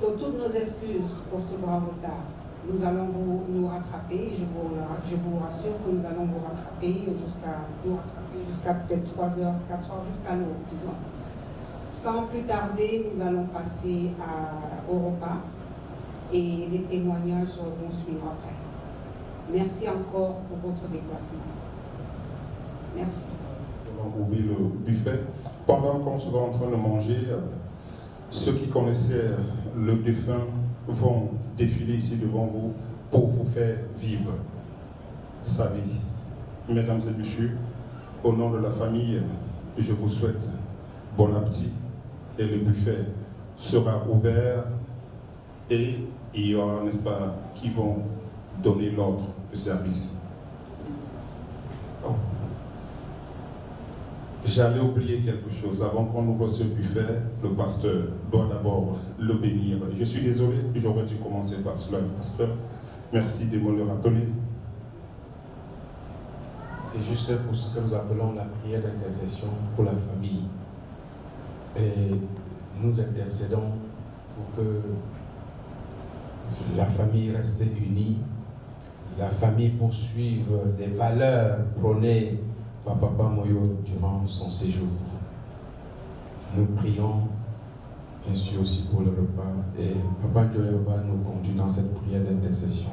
Donc, toutes nos excuses pour ce grand retard. Nous allons nous rattraper. Je vous rassure que nous allons vous rattraper jusqu'à peut-être 3 heures, 4 heures, jusqu'à l'eau, disons. Sans plus tarder, nous allons passer au repas et les témoignages vont suivre après. Merci encore pour votre déplacement. Merci. On va ouvrir le buffet. Pendant qu'on sera en train de manger, ceux qui connaissaient le défunt vont défiler ici devant vous pour vous faire vivre sa vie. Mesdames et messieurs, au nom de la famille, je vous souhaite bon appétit et le buffet sera ouvert et il y aura, n'est-ce pas, qui vont donner l'ordre de service. Oh. J'allais oublier quelque chose. Avant qu'on ouvre ce buffet, le pasteur doit d'abord le bénir. Je suis désolé, j'aurais dû commencer par cela, le pasteur. Merci de me le rappeler. C'est juste pour ce que nous appelons la prière d'intercession pour la famille. Et nous intercédons pour que la famille reste unie, la famille poursuive les valeurs prônées par Papa Moyo durant son séjour. Nous prions bien sûr aussi pour le repas et Papa Joya va nous conduire dans cette prière d'intercession.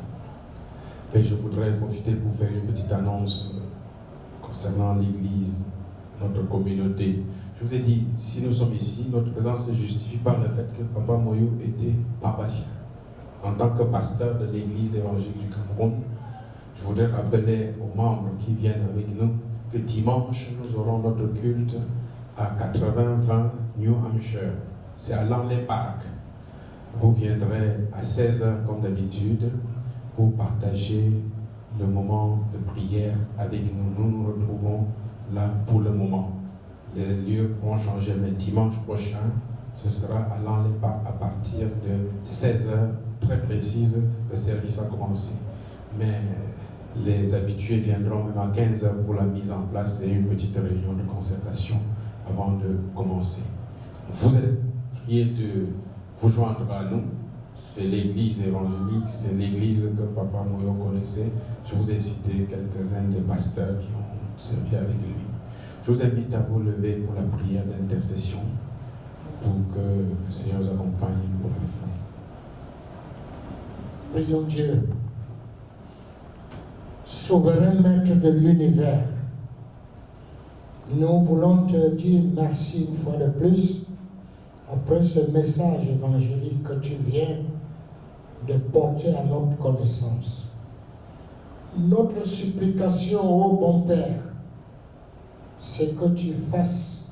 Et je voudrais profiter pour faire une petite annonce concernant l'Église, notre communauté. Je vous ai dit, si nous sommes ici, notre présence se justifie par le fait que Papa Moyo était paroissien. En tant que pasteur de l'Église évangélique du Cameroun, je voudrais rappeler aux membres qui viennent avec nous que dimanche, nous aurons notre culte à 80-20 New Hampshire. C'est à Langley Park. Vous viendrez à 16h comme d'habitude pour partager le moment de prière avec nous. Nous nous retrouvons là pour le moment. Les lieux pourront changer, mais dimanche prochain, ce sera à Langley Park à partir de 16h, très précise, le service a commencé. Mais les habitués viendront même à 15h pour la mise en place et une petite réunion de concertation avant de commencer. Vous êtes priés de vous joindre à nous. C'est l'église évangélique, c'est l'église que Papa Moyo connaissait. Je vous ai cité quelques-uns des pasteurs qui ont servi avec lui. Je vous invite à vous lever pour la prière d'intercession pour que le Seigneur nous accompagne pour la fin. Prions Dieu. Souverain maître de l'univers, nous voulons te dire merci une fois de plus après ce message évangélique que tu viens de porter à notre connaissance. Notre supplication, ô bon Père, c'est que tu fasses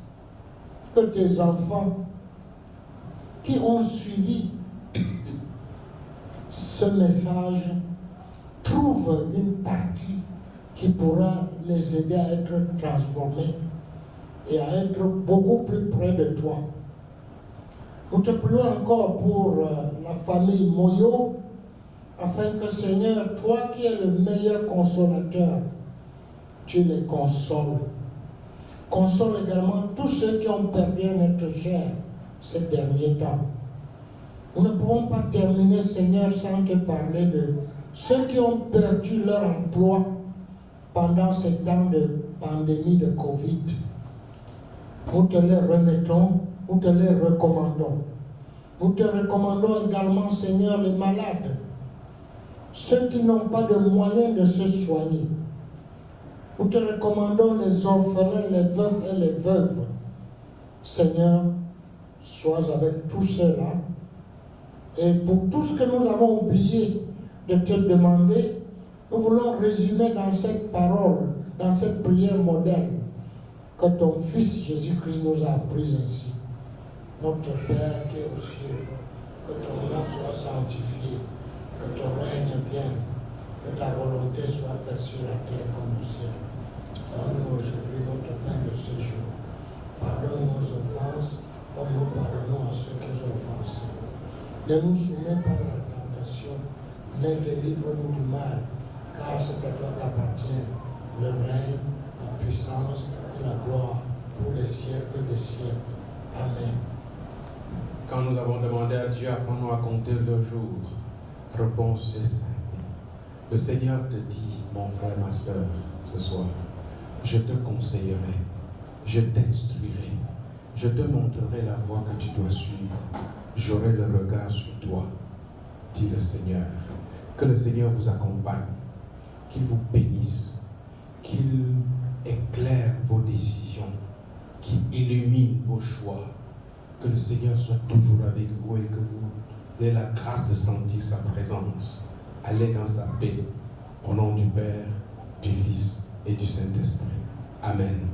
que tes enfants qui ont suivi ce message trouvent une partie qui pourra les aider à être transformés et à être beaucoup plus près de toi. Nous te prions encore pour la famille Moyo, afin que Seigneur, toi qui es le meilleur consolateur, tu les consoles. Console également tous ceux qui ont perdu un être cher ces derniers temps. Nous ne pouvons pas terminer, Seigneur, sans te parler de ceux qui ont perdu leur emploi pendant ces temps de pandémie de Covid. Nous te les remettons, nous te les recommandons. Nous te recommandons également, Seigneur, les malades, ceux qui n'ont pas de moyens de se soigner. Nous te recommandons les orphelins, les veufs et les veuves. Seigneur, sois avec tous ceux-là. Et pour tout ce que nous avons oublié de te demander, nous voulons résumer dans cette parole, dans cette prière moderne, que ton Fils Jésus-Christ nous a appris ainsi. Notre Père qui est aux cieux, que ton nom soit sanctifié, que ton règne vienne, que ta volonté soit faite sur la terre comme au ciel. Donne-nous aujourd'hui notre pain de ce jour. Pardonne nos offenses, comme nous pardonnons à ceux qui nous ont offensés. Ne nous soumets pas à la tentation, mais délivre-nous du mal, car c'est à toi qu'appartient le règne, la puissance et la gloire pour les siècles des siècles. Amen. Quand nous avons demandé à Dieu, apprends-nous à compter le jour, réponse est simple. Le Seigneur te dit, mon frère, ma soeur, ce soir, je te conseillerai, je t'instruirai, je te montrerai la voie que tu dois suivre. J'aurai le regard sur toi, dit le Seigneur. Que le Seigneur vous accompagne, qu'il vous bénisse, qu'il éclaire vos décisions, qu'il illumine vos choix. Que le Seigneur soit toujours avec vous et que vous ayez la grâce de sentir sa présence. Allez dans sa paix, au nom du Père, du Fils et du Saint-Esprit. Amen.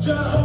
Jehovah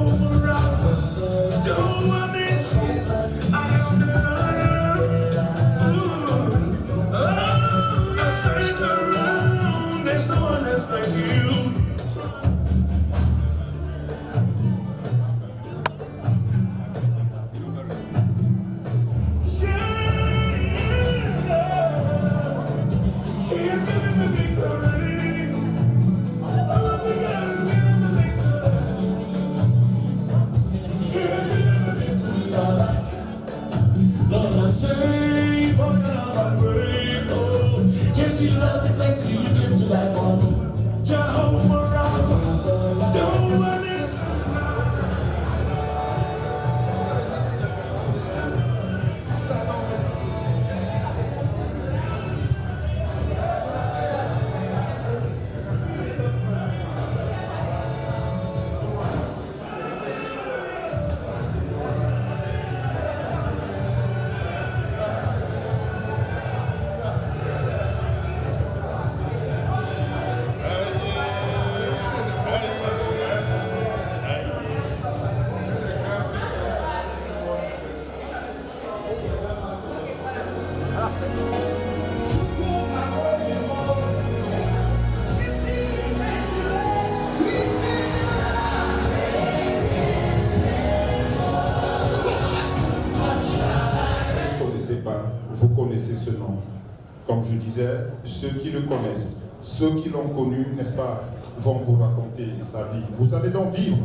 Comme je disais, ceux qui le connaissent, ceux qui l'ont connu, n'est-ce pas, vont vous raconter sa vie. Vous allez donc vivre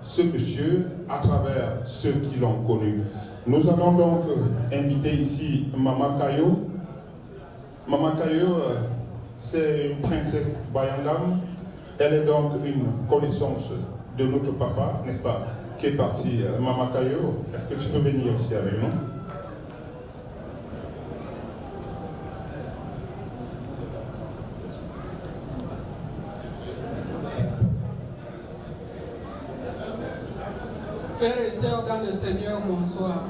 ce monsieur à travers ceux qui l'ont connu. Nous allons donc inviter ici Maman Kayo. Maman Kayo, c'est une princesse Bayangam. Elle est donc une connaissance de notre papa, n'est-ce pas, qui est parti. Maman Kayo, est-ce que tu peux venir ici avec nous? Frères et sœurs dans le Seigneur, bonsoir.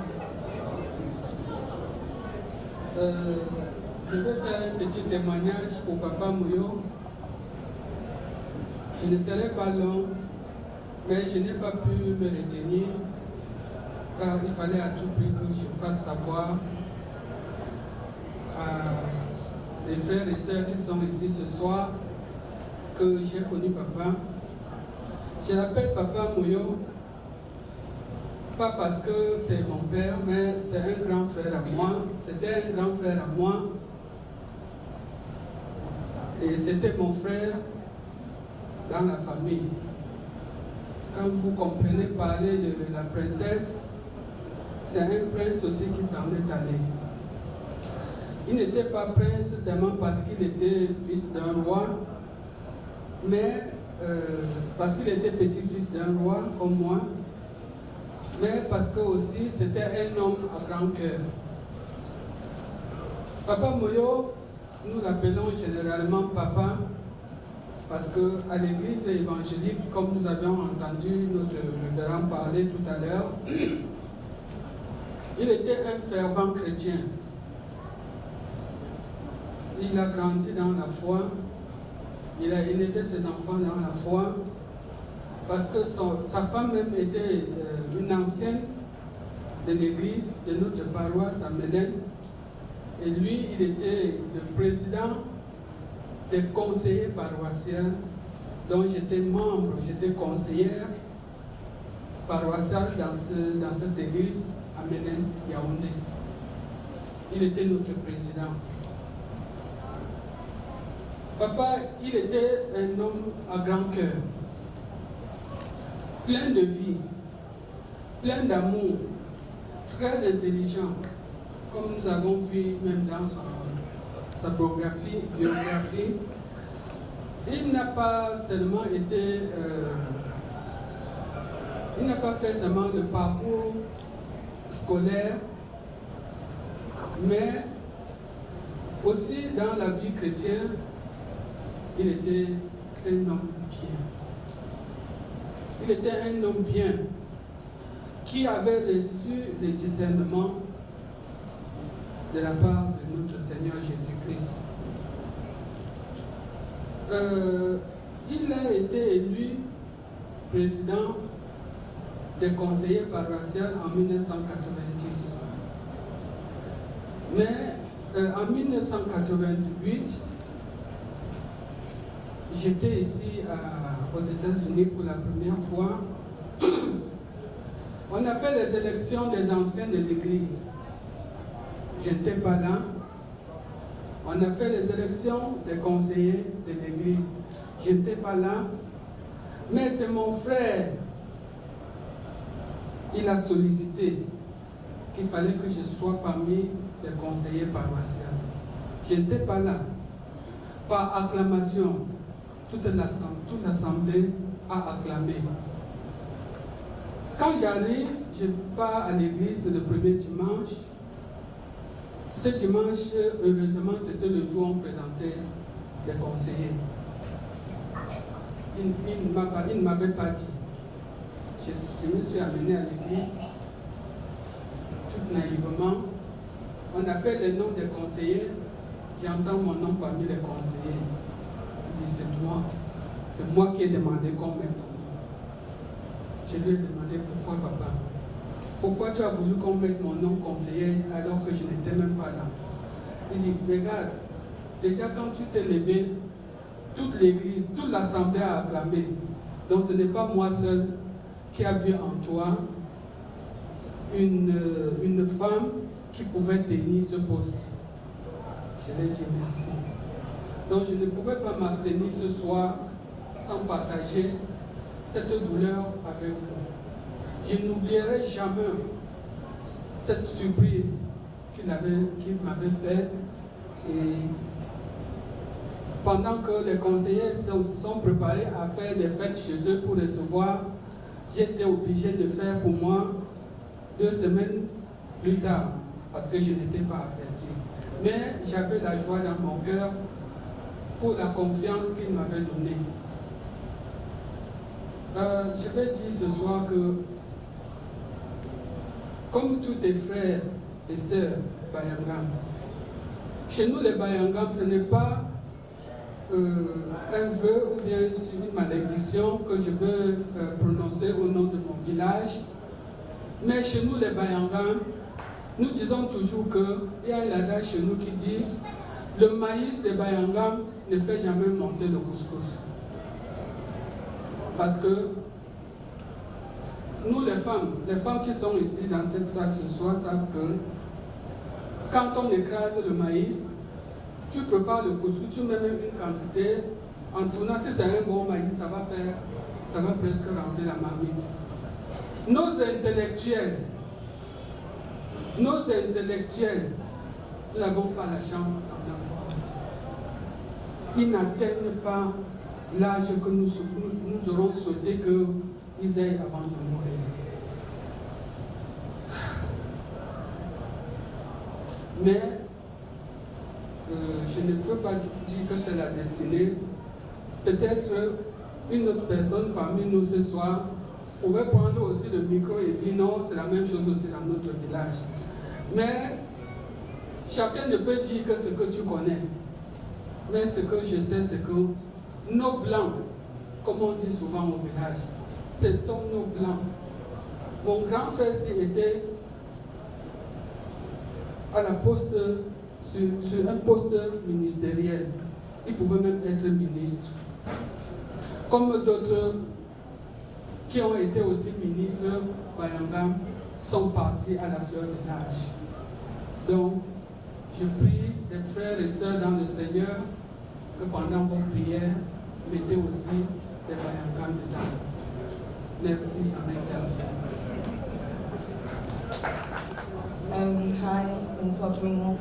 Je vais faire un petit témoignage pour Papa Moyo. Je ne serai pas long, mais je n'ai pas pu me retenir, car il fallait à tout prix que je fasse savoir à les frères et sœurs qui sont ici ce soir que j'ai connu Papa. Je l'appelle Papa Moyo, pas parce que c'est mon père, mais c'est un grand frère à moi. C'était un grand frère à moi. Et c'était mon frère dans la famille. Quand vous comprenez parler de la princesse, c'est un prince aussi qui s'en est allé. Il n'était pas prince seulement parce qu'il était fils d'un roi, mais parce qu'il était petit-fils d'un roi comme moi, mais parce que aussi c'était un homme à grand cœur. Papa Moyo, nous l'appelons généralement Papa, parce qu'à l'église évangélique, comme nous avions entendu notre révérend parler tout à l'heure, il était un fervent chrétien. Il a grandi dans la foi, il aidait ses enfants dans la foi, parce que sa femme même était une ancienne de l'église, de notre paroisse à Mélène. Et lui, il était le président des conseillers paroissiens, dont j'étais membre, j'étais conseillère paroissiale dans cette église à Mélène, Yaoundé. Il était notre président. Papa, il était un homme à grand cœur, plein de vie, plein d'amour, très intelligent, comme nous avons vu même dans sa biographie. Il n'a pas seulement été, il n'a pas fait seulement le parcours scolaire, mais aussi dans la vie chrétienne, il était un homme bien. Il était un homme bien qui avait reçu le discernement de la part de notre Seigneur Jésus-Christ. Il a été élu président des conseillers paroissiaux en 1990. Mais en 1988, j'étais ici aux États-Unis pour la première fois. On a fait les élections des anciens de l'Église. Je n'étais pas là. On a fait les élections des conseillers de l'Église. Je n'étais pas là. Mais c'est mon frère. Il a sollicité qu'il fallait que je sois parmi les conseillers paroissiaux. Je n'étais pas là. Par acclamation, toute l'assemblée a acclamé. Quand j'arrive, je pars à l'église le premier dimanche. Ce dimanche, heureusement, c'était le jour où on présentait les conseillers. Il ne m'avait pas dit. Je me suis amené à l'église, tout naïvement. On appelle les noms des conseillers. J'entends mon nom parmi les conseillers. Il dit, c'est moi qui ai demandé qu'on mette ton nom. Je lui ai demandé pourquoi, papa. Pourquoi tu as voulu qu'on mette mon nom conseiller alors que je n'étais même pas là? Il dit, regarde, déjà quand tu t'es levé, toute l'église, toute l'assemblée a acclamé. Donc ce n'est pas moi seul qui a vu en toi une femme qui pouvait tenir ce poste. je l'ai dit merci. Donc je ne pouvais pas m'abstenir ce soir sans partager cette douleur avec vous. Je n'oublierai jamais cette surprise qu'il m'avait faite. Et pendant que les conseillers se sont préparés à faire des fêtes chez eux pour recevoir, j'étais obligé de faire pour moi 2 semaines plus tard, parce que je n'étais pas averti. Mais j'avais la joie dans mon cœur pour la confiance qu'il m'avait donnée. Je vais dire ce soir que, comme tous tes frères et sœurs Bayangam, chez nous les Bayangam, ce n'est pas un vœu ou bien une malédiction que je veux prononcer au nom de mon village. Mais chez nous les Bayangam, nous disons toujours qu'il y a un adage chez nous qui dit le maïs des Bayangam ne fait jamais monter le couscous. Parce que nous les femmes qui sont ici dans cette salle ce soir savent que quand on écrase le maïs, tu prépares le couscous, tu mets même une quantité, en tournant, si c'est un bon maïs, ça va presque remplir la marmite. Nos intellectuels, nous n'avons pas la chance d'en avoir. Ils n'atteignent pas l'âge que nous aurons souhaité qu'ils aient avant de mourir. Mais je ne peux pas dire que c'est la destinée. Peut-être une autre personne parmi nous ce soir pouvait prendre aussi le micro et dire non, c'est la même chose aussi dans notre village. Mais chacun ne peut dire que ce que tu connais. Mais ce que je sais, c'est que nos blancs, comme on dit souvent au village, ce sont nos blancs. Mon grand frère était à la poste, sur un poste ministériel. Il pouvait même être ministre. Comme d'autres qui ont été aussi ministres, Bayangam, sont partis à la fleur de l'âge. Donc, je prie les frères et sœurs dans le Seigneur que pendant vos prières, mettez aussi les Bayangam dedans. Merci, j'en ai terminé. Hi, bonsoir tout le monde.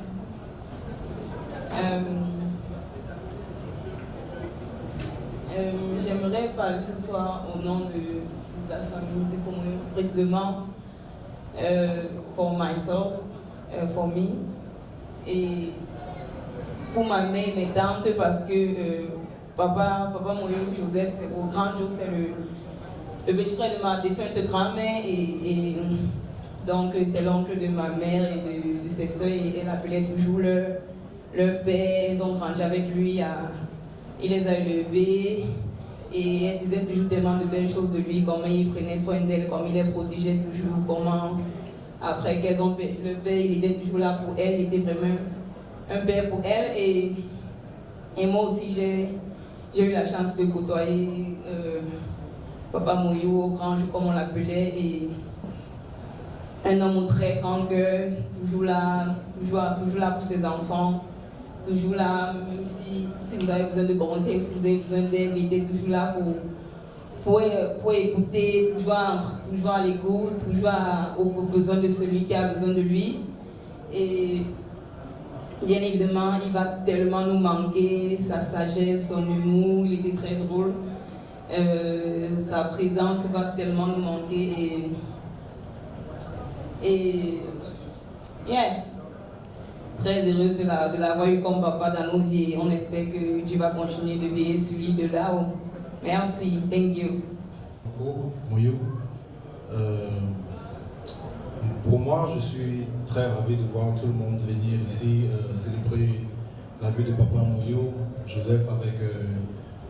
J'aimerais parler ce soir au nom de toute la famille de Fomoyo, précisément for myself, for me, et pour ma mère et mes tantes, parce que papa Moyo Joseph, c'est au grand jour, c'est le petit frère de ma défunte grand-mère, et donc c'est l'oncle de ma mère et de ses soeurs, et elle appelait toujours leur père, ils ont grandi avec lui, il les a élevés, et elle disait toujours tellement de belles choses de lui, comment il prenait soin d'elle, comment il les protégeait toujours, comment après qu'elles ont perdu le père, il était toujours là pour elle, il était vraiment un père pour elle, et moi aussi j'ai eu la chance de côtoyer Papa Moyo, grand jour comme on l'appelait, et un homme au très grand cœur, toujours là pour ses enfants, toujours là, même si vous avez besoin de conseils, si vous avez besoin d'aide, il était toujours là pour écouter, toujours à l'écoute, toujours aux besoins de celui qui a besoin de lui. Et bien évidemment, il va tellement nous manquer, sa sagesse, son humour, il était très drôle. Sa présence va tellement nous manquer et yeah, très heureuse de l'avoir eu comme papa dans nos vies, et on espère que Dieu va continuer de veiller sur lui de là-haut. Merci, thank you. Bonjour, Moyo. Pour moi, je suis très ravi de voir tout le monde venir ici célébrer la vie de papa Moyo, Joseph, avec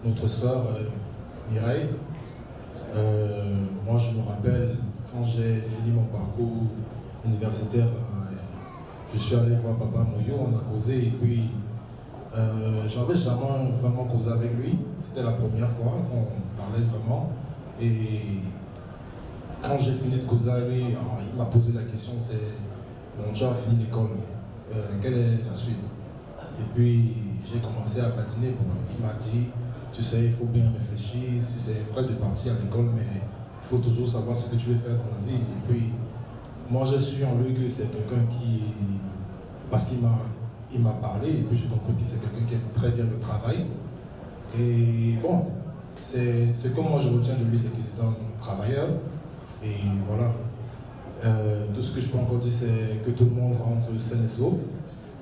notre sœur Mireille. Moi, je me rappelle, quand j'ai fini mon parcours universitaire, je suis allé voir papa Moyo, on a causé, et puis j'avais jamais vraiment causé avec lui. C'était la première fois qu'on parlait vraiment. Et quand j'ai fini de causer avec lui, il m'a posé la question, c'est bon, tu as fini l'école, quelle est la suite? Et puis j'ai commencé à patiner. Bon, il m'a dit, tu sais, il faut bien réfléchir. Si c'est vrai de partir à l'école, mais il faut toujours savoir ce que tu veux faire dans la vie. Et puis moi, je suis en lui que c'est quelqu'un qui, parce qu'il m'a parlé, et puis j'ai compris que c'est quelqu'un qui aime très bien le travail. Et bon, ce que moi je retiens de lui, c'est que c'est un travailleur. Et voilà. Tout ce que je peux encore dire, c'est que tout le monde rentre sain et sauf.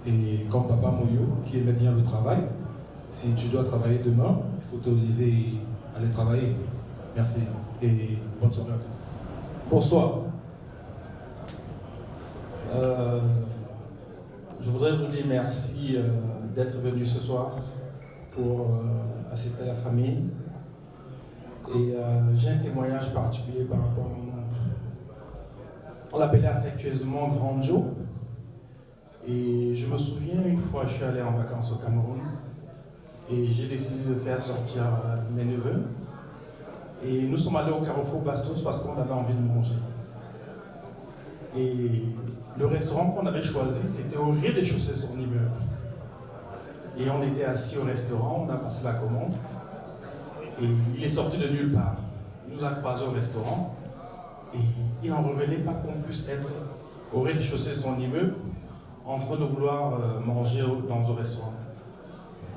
Et comme Papa Moyo, qui aimait bien le travail, si tu dois travailler demain, il faut te lever et aller travailler. Merci. Et bonne soirée à tous. Bonsoir. Je voudrais vous dire merci d'être venu ce soir pour assister à la famille. Et j'ai un témoignage particulier par rapport à mon oncle. On l'appelait affectueusement Grand Joe. Et je me souviens, une fois, je suis allé en vacances au Cameroun et j'ai décidé de faire sortir mes neveux. Et nous sommes allés au Carrefour Bastos parce qu'on avait envie de manger. Et le restaurant qu'on avait choisi, c'était au rez-de-chaussée de son immeuble. Et on était assis au restaurant, on a passé la commande. Et il est sorti de nulle part. Il nous a croisés au restaurant. Et il n'en revenait pas qu'on puisse être au rez-de-chaussée de son immeuble en train de vouloir manger dans un restaurant.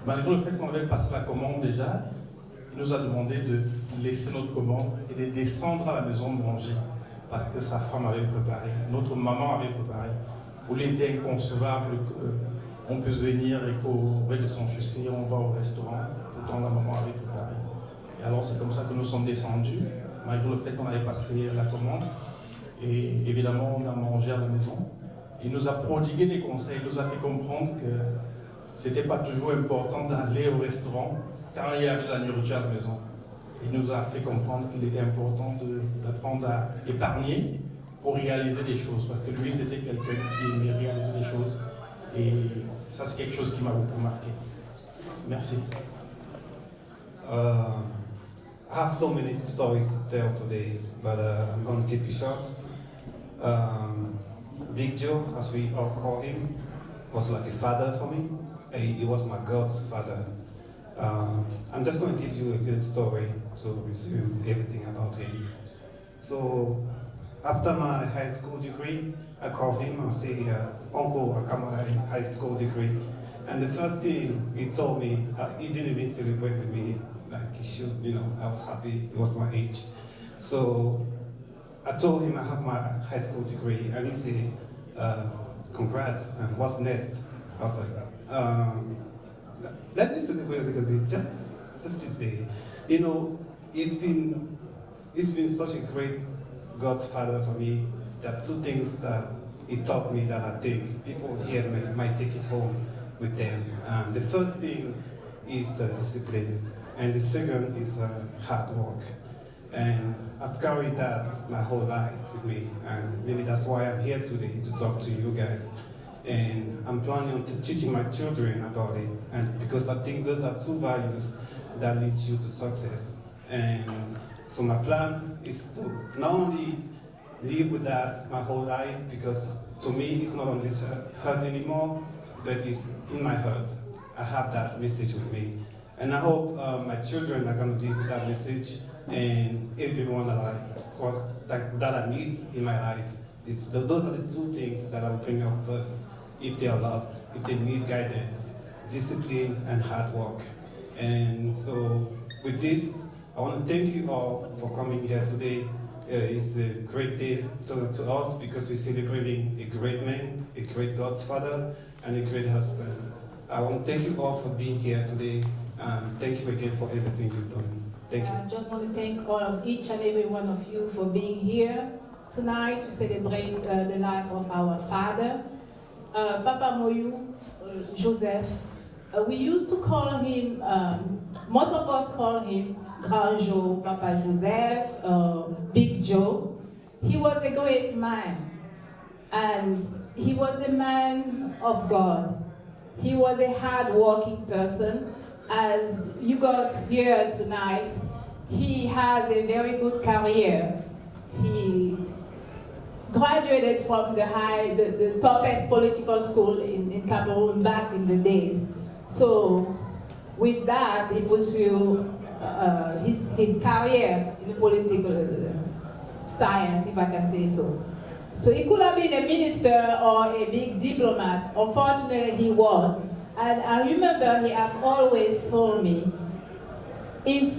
Malgré le fait qu'on avait passé la commande déjà, il nous a demandé de laisser notre commande et de descendre à la maison manger. Parce que sa femme avait préparé, notre maman avait préparé. Pour lui, il était inconcevable qu'on puisse venir et qu'au rez-de-chaussée, on va au restaurant. Pourtant, la maman avait préparé. Et alors, c'est comme ça que nous sommes descendus, malgré le fait qu'on avait passé la commande. Et évidemment, on a mangé à la maison. Il nous a prodigué des conseils, il nous a fait comprendre que ce n'était pas toujours important d'aller au restaurant quand il y avait de la nourriture à la maison. Il nous a fait comprendre qu'il était important d'apprendre à épargner pour réaliser des choses. Parce que lui, c'était quelqu'un qui aimait réaliser des choses. Et ça, c'est quelque chose qui m'a beaucoup marqué. Merci. I have so many stories to tell today, but I'm going to keep it short. Big Joe, as we all call him, was like a father for me. He was my God's father. I'm just going to give you a good story to resume everything about him. So, after my high school degree, I called him and say, Uncle, I got my high school degree. And the first thing he told me, he didn't even celebrate with me like he should, you know, I was happy, it was my age. So, I told him I have my high school degree, and he said, congrats, and what's next? I was like, let me celebrate a little bit, just this day. You know, it's been such a great God's father for me, that two things that he taught me that I think people here might take it home with them. The first thing is discipline, and the second is hard work. And I've carried that my whole life with me, and maybe that's why I'm here today to talk to you guys. And I'm planning on teaching my children about it, and because I think those are two values that lead you to success. And so my plan is to not only live with that my whole life, because to me it's not on this earth anymore, but it's in my heart. I have that message with me. And I hope my children are going to live with that message, and everyone that I meet in my life. Those are the two things that I will bring up first. If they are lost, if they need guidance, discipline and hard work. And so with this, I want to thank you all for coming here today. It's a great day to us because we're celebrating a great man, a great God's father, and a great husband. I want to thank you all for being here today. Thank you again for everything you've done. Thank you. I just want to thank all of each and every one of you for being here tonight to celebrate the life of our father, Papa Moyo Joseph. We used to call him, most of us call him Grand Joe, Papa Joseph, Big Joe. He was a great man, and he was a man of God. He was a hard-working person. As you guys hear tonight, he has a very good career. He graduated from the toppest political school in in Cameroon back in the days. So with that, he pursued his career in political science, if I can say so. So he could have been a minister or a big diplomat. Unfortunately, he was. And I remember he had always told me, if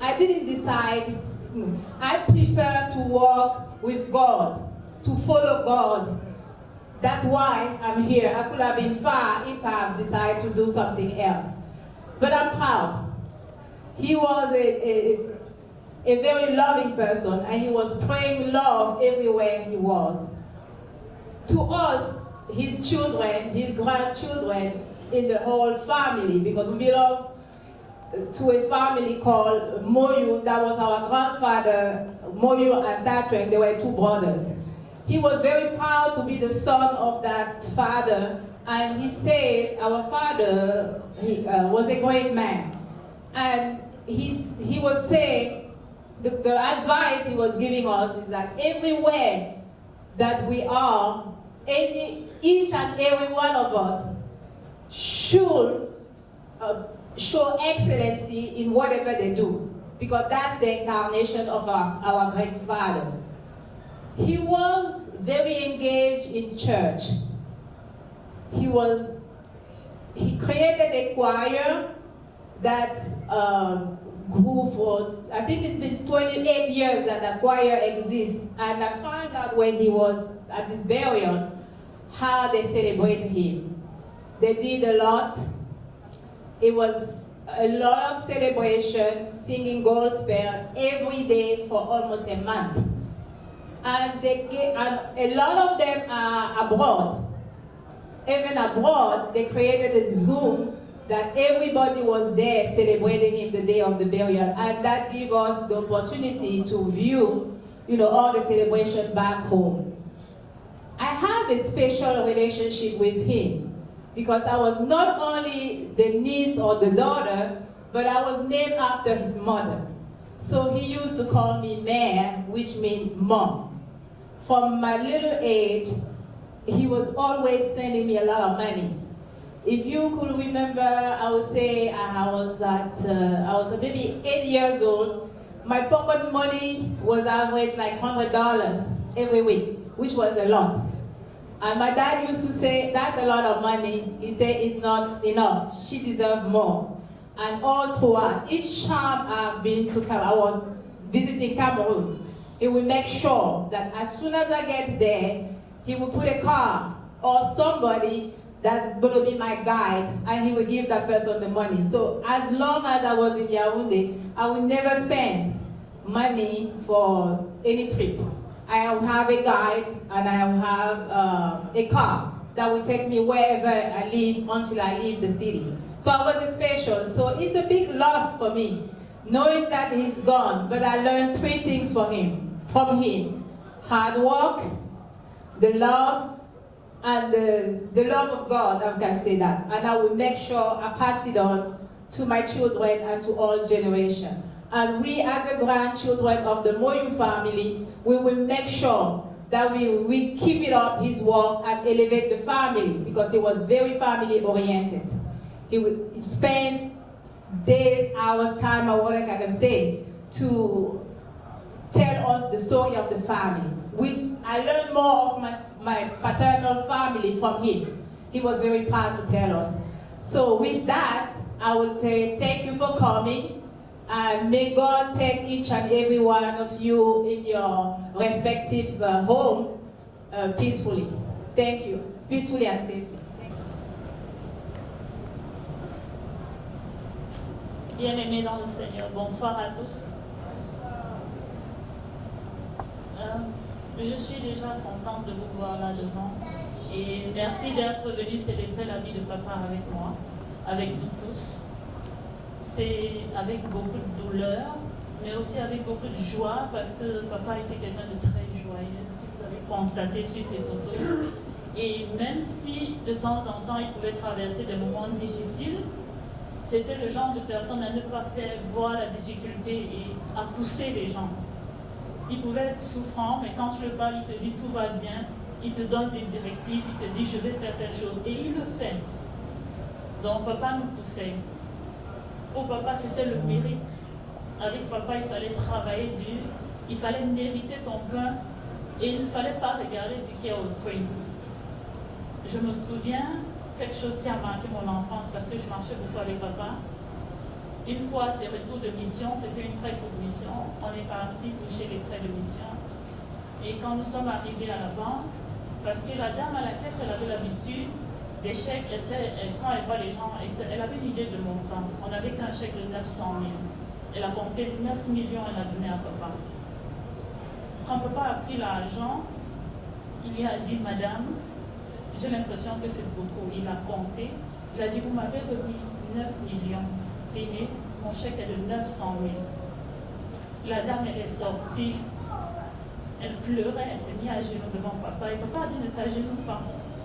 I didn't decide, I prefer to walk with God, to follow God. That's why I'm here. I could have been far if I had decided to do something else. But I'm proud. He was a very loving person, and he was praying love everywhere he was. To us, his children, his grandchildren, in the whole family, because we belong to a family called Moyu. That was our grandfather, Moyu and Tatweng. They were two brothers. He was very proud to be the son of that father, and he said our father was a great man. And he was saying, the advice he was giving us is that everywhere that we are, each and every one of us should show excellency in whatever they do, because that's the incarnation of our great father. He was very engaged in church. He created a choir that grew for, I think it's been 28 years that the choir exists. And I found out when he was at his burial, how they celebrated him. They did a lot. It was a lot of celebrations, singing gospel every day for almost a month. And a lot of them are abroad. Even abroad, they created a Zoom that everybody was there celebrating him the day of the burial. And that gave us the opportunity to view, all the celebration back home. I have a special relationship with him because I was not only the niece or the daughter, but I was named after his mother. So he used to call me Mère, which means mom. From my little age, he was always sending me a lot of money. If you could remember, I would say I was maybe 8 years old. My pocket money was average like $100 every week, which was a lot. And my dad used to say, that's a lot of money. He said, it's not enough. She deserves more. And all throughout, each time I've been to Cameroon, I was visiting Cameroon, he would make sure that as soon as I get there, he would put a car or somebody that's going to be my guide, and he would give that person the money. So as long as I was in Yaoundé, I would never spend money for any trip. I will have a guide, and I will have a car that will take me wherever I live until I leave the city. So I was special. So it's a big loss for me, knowing that he's gone. But I learned 3 things from him. Hard work, the love, and the love of God, I can say that. And I will make sure I pass it on to my children and to all generations. And we as the grandchildren of the Moyu family, we will make sure that we keep it up, his work, and elevate the family, because he was very family oriented. He would spend days, hours, time, or whatever I can say, to tell us the story of the family. I learned more of my paternal family from him. He was very proud to tell us. So with that, I will thank you for coming, and may God take each and every one of you in your respective home peacefully. Thank you. Peacefully and safely. Bien-aimés dans le Seigneur, bonsoir à tous. Je suis déjà contente de vous voir là devant et merci d'être venu célébrer la vie de papa avec moi, avec nous tous. C'est avec beaucoup de douleur, mais aussi avec beaucoup de joie, parce que papa était quelqu'un de très joyeux, si vous avez constaté sur ses photos. Et même si de temps en temps il pouvait traverser des moments difficiles, c'était le genre de personne à ne pas faire voir la difficulté et à pousser les gens. Il pouvait être souffrant, mais quand tu le parles, il te dit tout va bien. il te donne des directives, il te dit je vais faire telle chose, et il le fait. Donc papa nous poussait. Pour papa, c'était le mérite. Avec papa, il fallait travailler dur, il fallait mériter ton pain, et il ne fallait pas regarder ce qui est autrui. Je me souviens quelque chose qui a marqué mon enfance, parce que je marchais beaucoup avec papa. Une fois, ses retours de mission, c'était une très courte mission, on est parti toucher les frais de mission. Et quand nous sommes arrivés à la banque, parce que la dame à la caisse, elle avait l'habitude, les chèques, quand elle voit les gens, elle avait une idée de montant. On n'avait qu'un chèque de 900 000. Elle a compté 9 millions, elle a donné à papa. Quand papa a pris l'argent, il lui a dit, madame, j'ai l'impression que c'est beaucoup. Il a compté, il a dit, vous m'avez remis 9 millions. Tenez, mon chèque est de 900 000. La dame, elle est sortie. Elle pleurait, elle s'est mise à genoux devant papa. Et papa a dit, ne t'agenouille pas.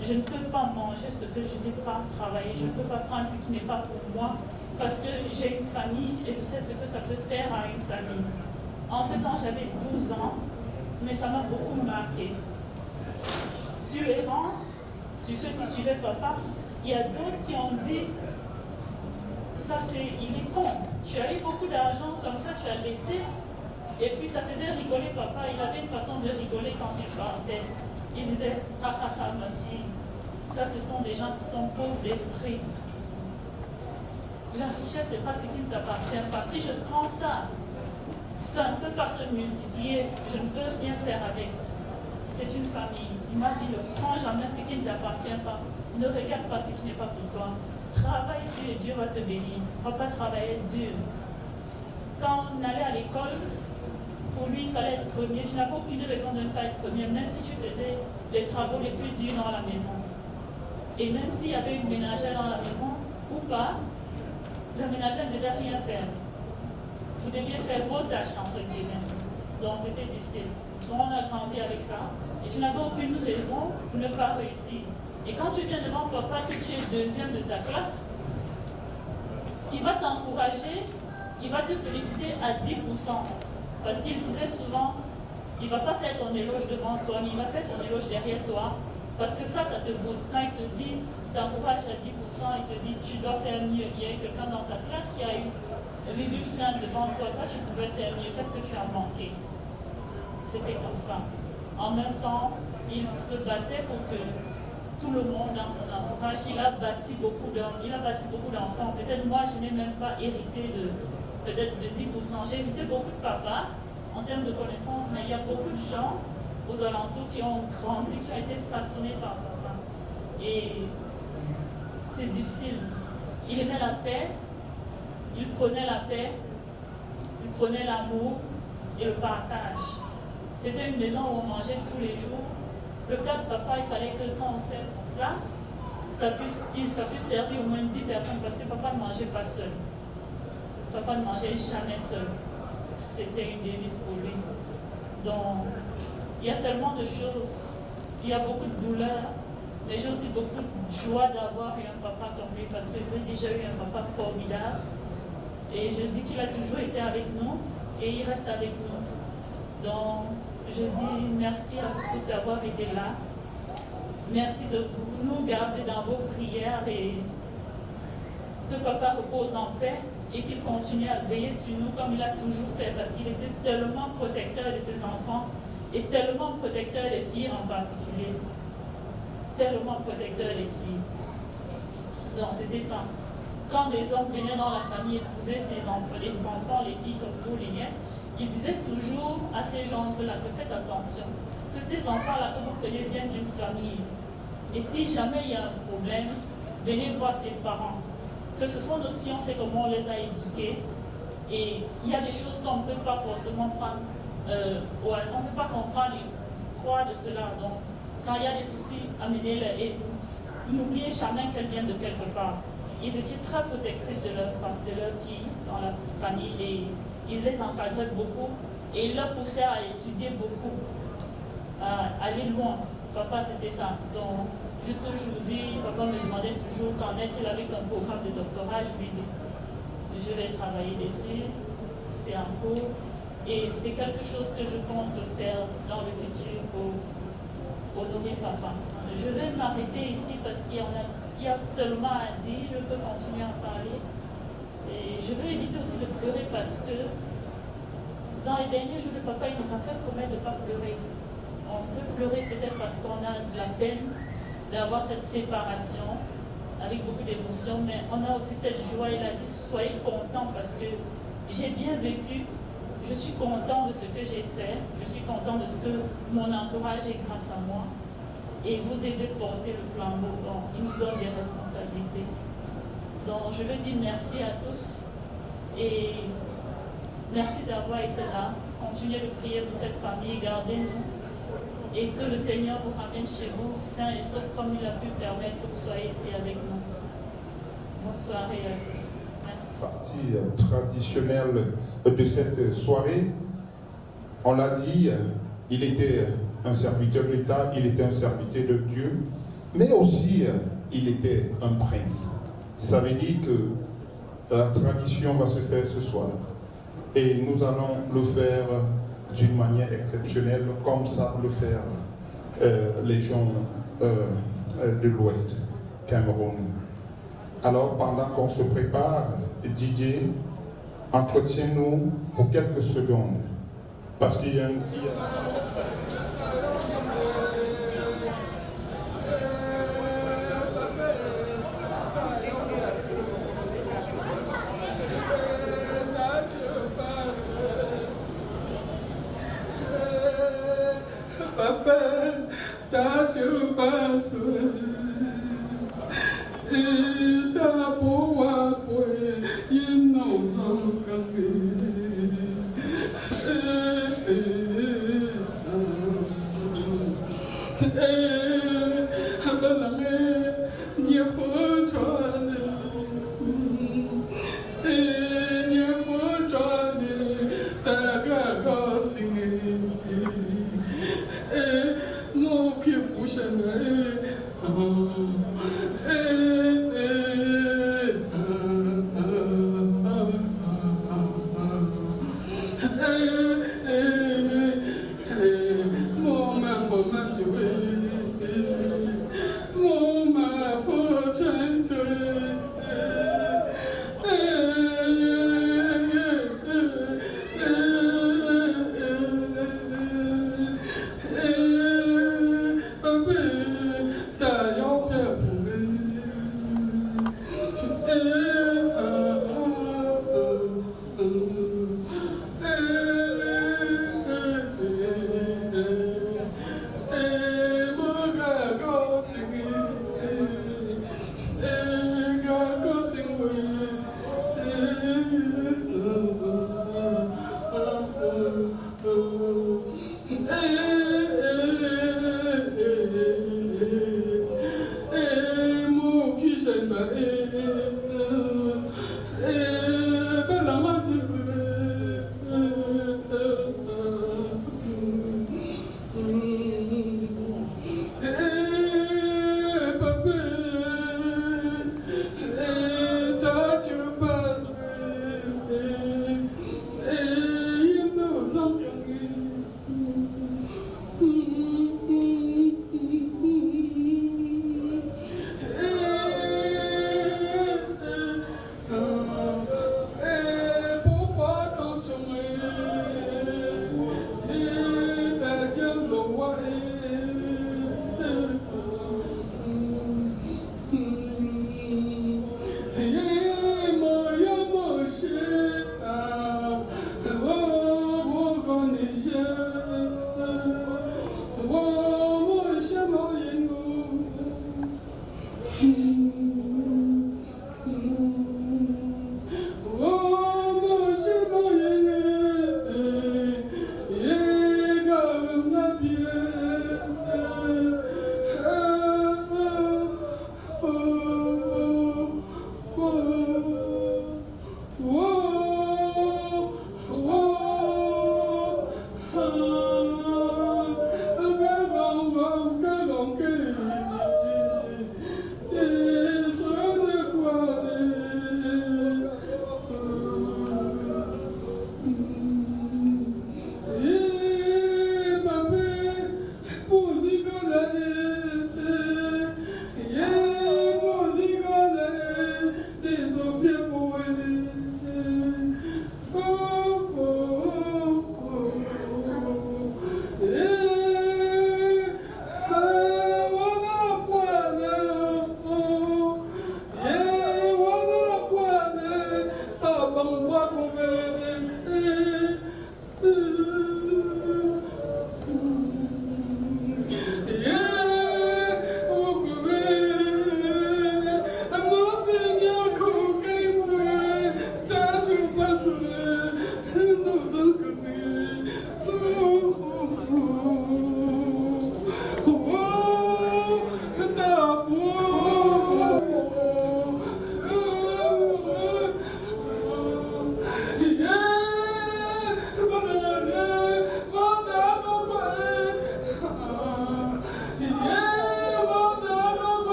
Je ne peux pas manger ce que je n'ai pas travaillé. Je ne peux pas prendre ce qui n'est pas pour moi. Parce que j'ai une famille et je sais ce que ça peut faire à une famille. En ce temps, j'avais 12 ans, mais ça m'a beaucoup marqué. Sur les rangs, sur ceux qui suivaient papa, il y a d'autres qui ont dit, ça c'est, il est con. Tu as eu beaucoup d'argent, comme ça tu as laissé. Et puis ça faisait rigoler papa, il avait une façon de rigoler quand il partait. Il disait, ha ha ha ma fille, ça ce sont des gens qui sont pauvres d'esprit. La richesse, ce n'est pas ce qui ne t'appartient pas. Si je prends ça, ça ne peut pas se multiplier, je ne peux rien faire avec. C'est une famille. Il m'a dit, ne prends jamais ce qui ne t'appartient pas. Ne regarde pas ce qui n'est pas pour toi. Travaille dur et Dieu va te bénir. Papa travaillait dur. Quand on allait à l'école, pour lui, il fallait être premier. Tu n'avais aucune raison de ne pas être premier, même si tu faisais les travaux les plus durs dans la maison. Et même s'il y avait une ménagère dans la maison, ou pas, la ménagère ne devait rien faire. Vous deviez faire vos tâches, entre guillemets. Donc c'était difficile. Donc on a grandi avec ça. Et tu n'avais aucune raison pour ne pas réussir. Et quand tu viens devant papa que tu es deuxième de ta classe, il va t'encourager, il va te féliciter à 10%. Parce qu'il disait souvent, il ne va pas faire ton éloge devant toi, mais il va faire ton éloge derrière toi. Parce que ça te booste. Quand il te dit, il t'encourage à 10%, il te dit, tu dois faire mieux. Il y a quelqu'un dans ta classe qui a eu 1,5 devant toi. Toi, tu pouvais faire mieux. Qu'est-ce que tu as manqué? C'était comme ça. En même temps, il se battait pour que tout le monde dans son entourage, il a bâti beaucoup d'enfants. Peut-être moi, je n'ai même pas hérité de 10%. J'ai hérité beaucoup de papa en termes de connaissances, mais il y a beaucoup de gens aux alentours qui ont grandi, qui ont été façonnés par papa. Et c'est difficile. Il aimait la paix, il prenait la paix, il prenait l'amour et le partage. C'était une maison où on mangeait tous les jours. Le plat de papa, il fallait que quand on sert son plat, ça puisse servir au moins 10 personnes parce que papa ne mangeait pas seul. Papa ne mangeait jamais seul. C'était une devise pour lui. Donc, il y a tellement de choses. Il y a beaucoup de douleurs, mais j'ai aussi beaucoup de joie d'avoir eu un papa comme lui parce que je lui dis, j'ai eu un papa formidable. Et je dis qu'il a toujours été avec nous et il reste avec nous. Donc, je dis merci à vous tous d'avoir été là. Merci de nous garder dans vos prières et que papa repose en paix et qu'il continue à veiller sur nous comme il a toujours fait parce qu'il était tellement protecteur de ses enfants et tellement protecteur des filles en particulier. Tellement protecteur des filles. Donc c'était ça. Quand des hommes venaient dans la famille épouser ses enfants, les enfants, les filles comme nous, les nièces, il disait toujours à ces gens-là que faites attention, que ces enfants-là que vous connaissez viennent d'une famille. Et si jamais il y a un problème, venez voir ses parents. Que ce soit nos fiancés, comment on les a éduqués. Et il y a des choses qu'on ne peut pas forcément prendre, on ne peut pas comprendre et croire de cela. Donc, quand il y a des soucis, amenez-les et n'oubliez jamais qu'elles viennent de quelque part. Ils étaient très protectrices de leur fille dans la famille et ils les encadraient beaucoup et ils leur poussaient à étudier beaucoup, à aller loin. Papa, c'était ça. Donc, jusqu'à aujourd'hui, papa me demandait toujours quand est-il avec ton programme de doctorat. Je lui dis, je vais travailler dessus, c'est en cours. Et c'est quelque chose que je compte faire dans le futur pour honorer papa. Je vais m'arrêter ici parce qu'il y a tellement à dire, je peux continuer à parler. Et je veux éviter aussi de pleurer parce que dans les derniers jours de papa, il nous a fait promettre de ne pas pleurer. On peut pleurer peut-être parce qu'on a de la peine d'avoir cette séparation avec beaucoup d'émotions, mais on a aussi cette joie. Il a dit, soyez contents parce que j'ai bien vécu. Je suis content de ce que j'ai fait. Je suis content de ce que mon entourage est grâce à moi. Et vous devez porter le flambeau. Donc, il nous donne des responsabilités. Donc, je veux dire merci à tous. Et merci d'avoir été là. Continuez de prier pour cette famille. Gardez-nous. Et que le Seigneur vous ramène chez vous, sains et saufs, comme il a pu permettre que vous soyez ici avec nous. Bonne soirée à tous. Partie traditionnelle de cette soirée, on l'a dit, il était un serviteur de l'État, il était un serviteur de Dieu, mais aussi il était un prince. Ça veut dire que la tradition va se faire ce soir et nous allons le faire d'une manière exceptionnelle, comme savent le faire les gens de l'Ouest, Cameroun. Alors, pendant qu'on se prépare, DJ, entretiens-nous pour quelques secondes. Parce qu'il y a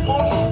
Bonjour.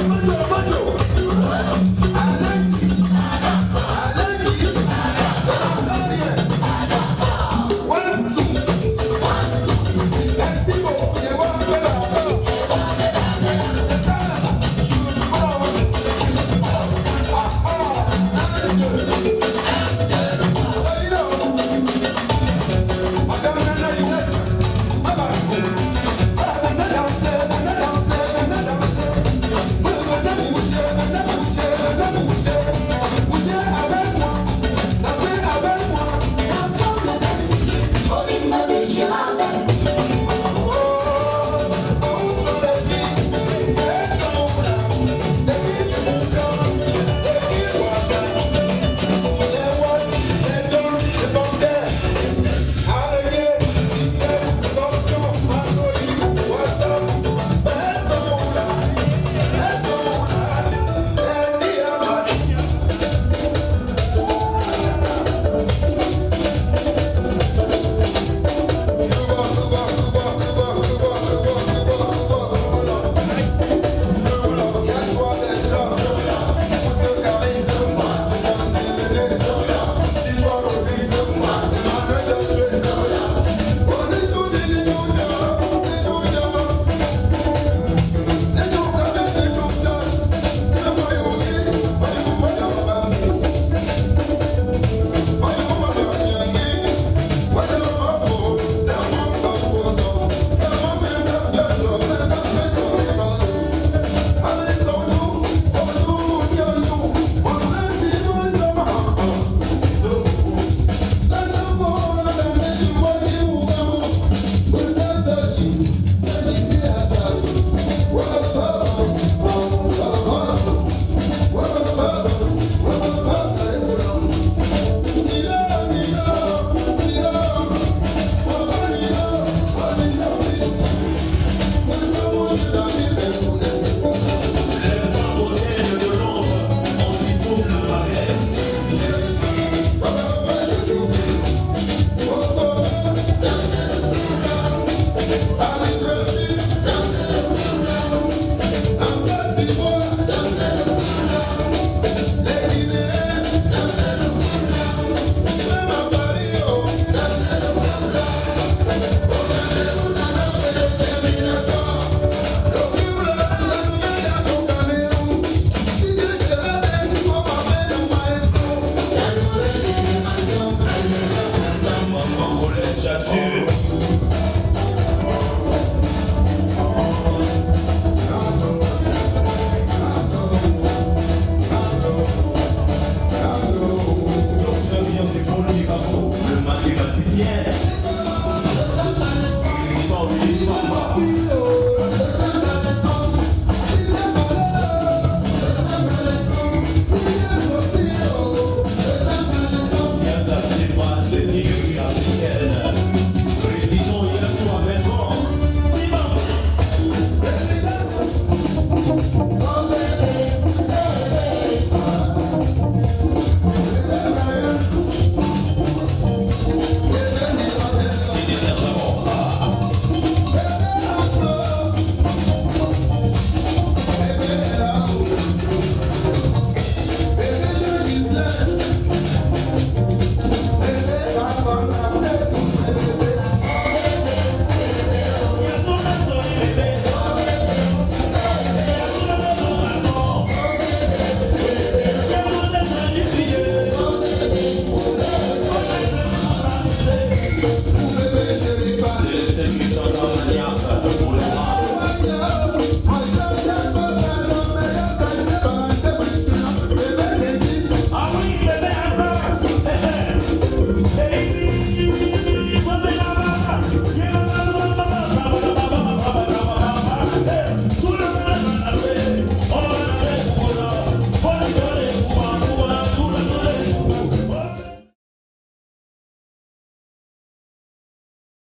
Thank you.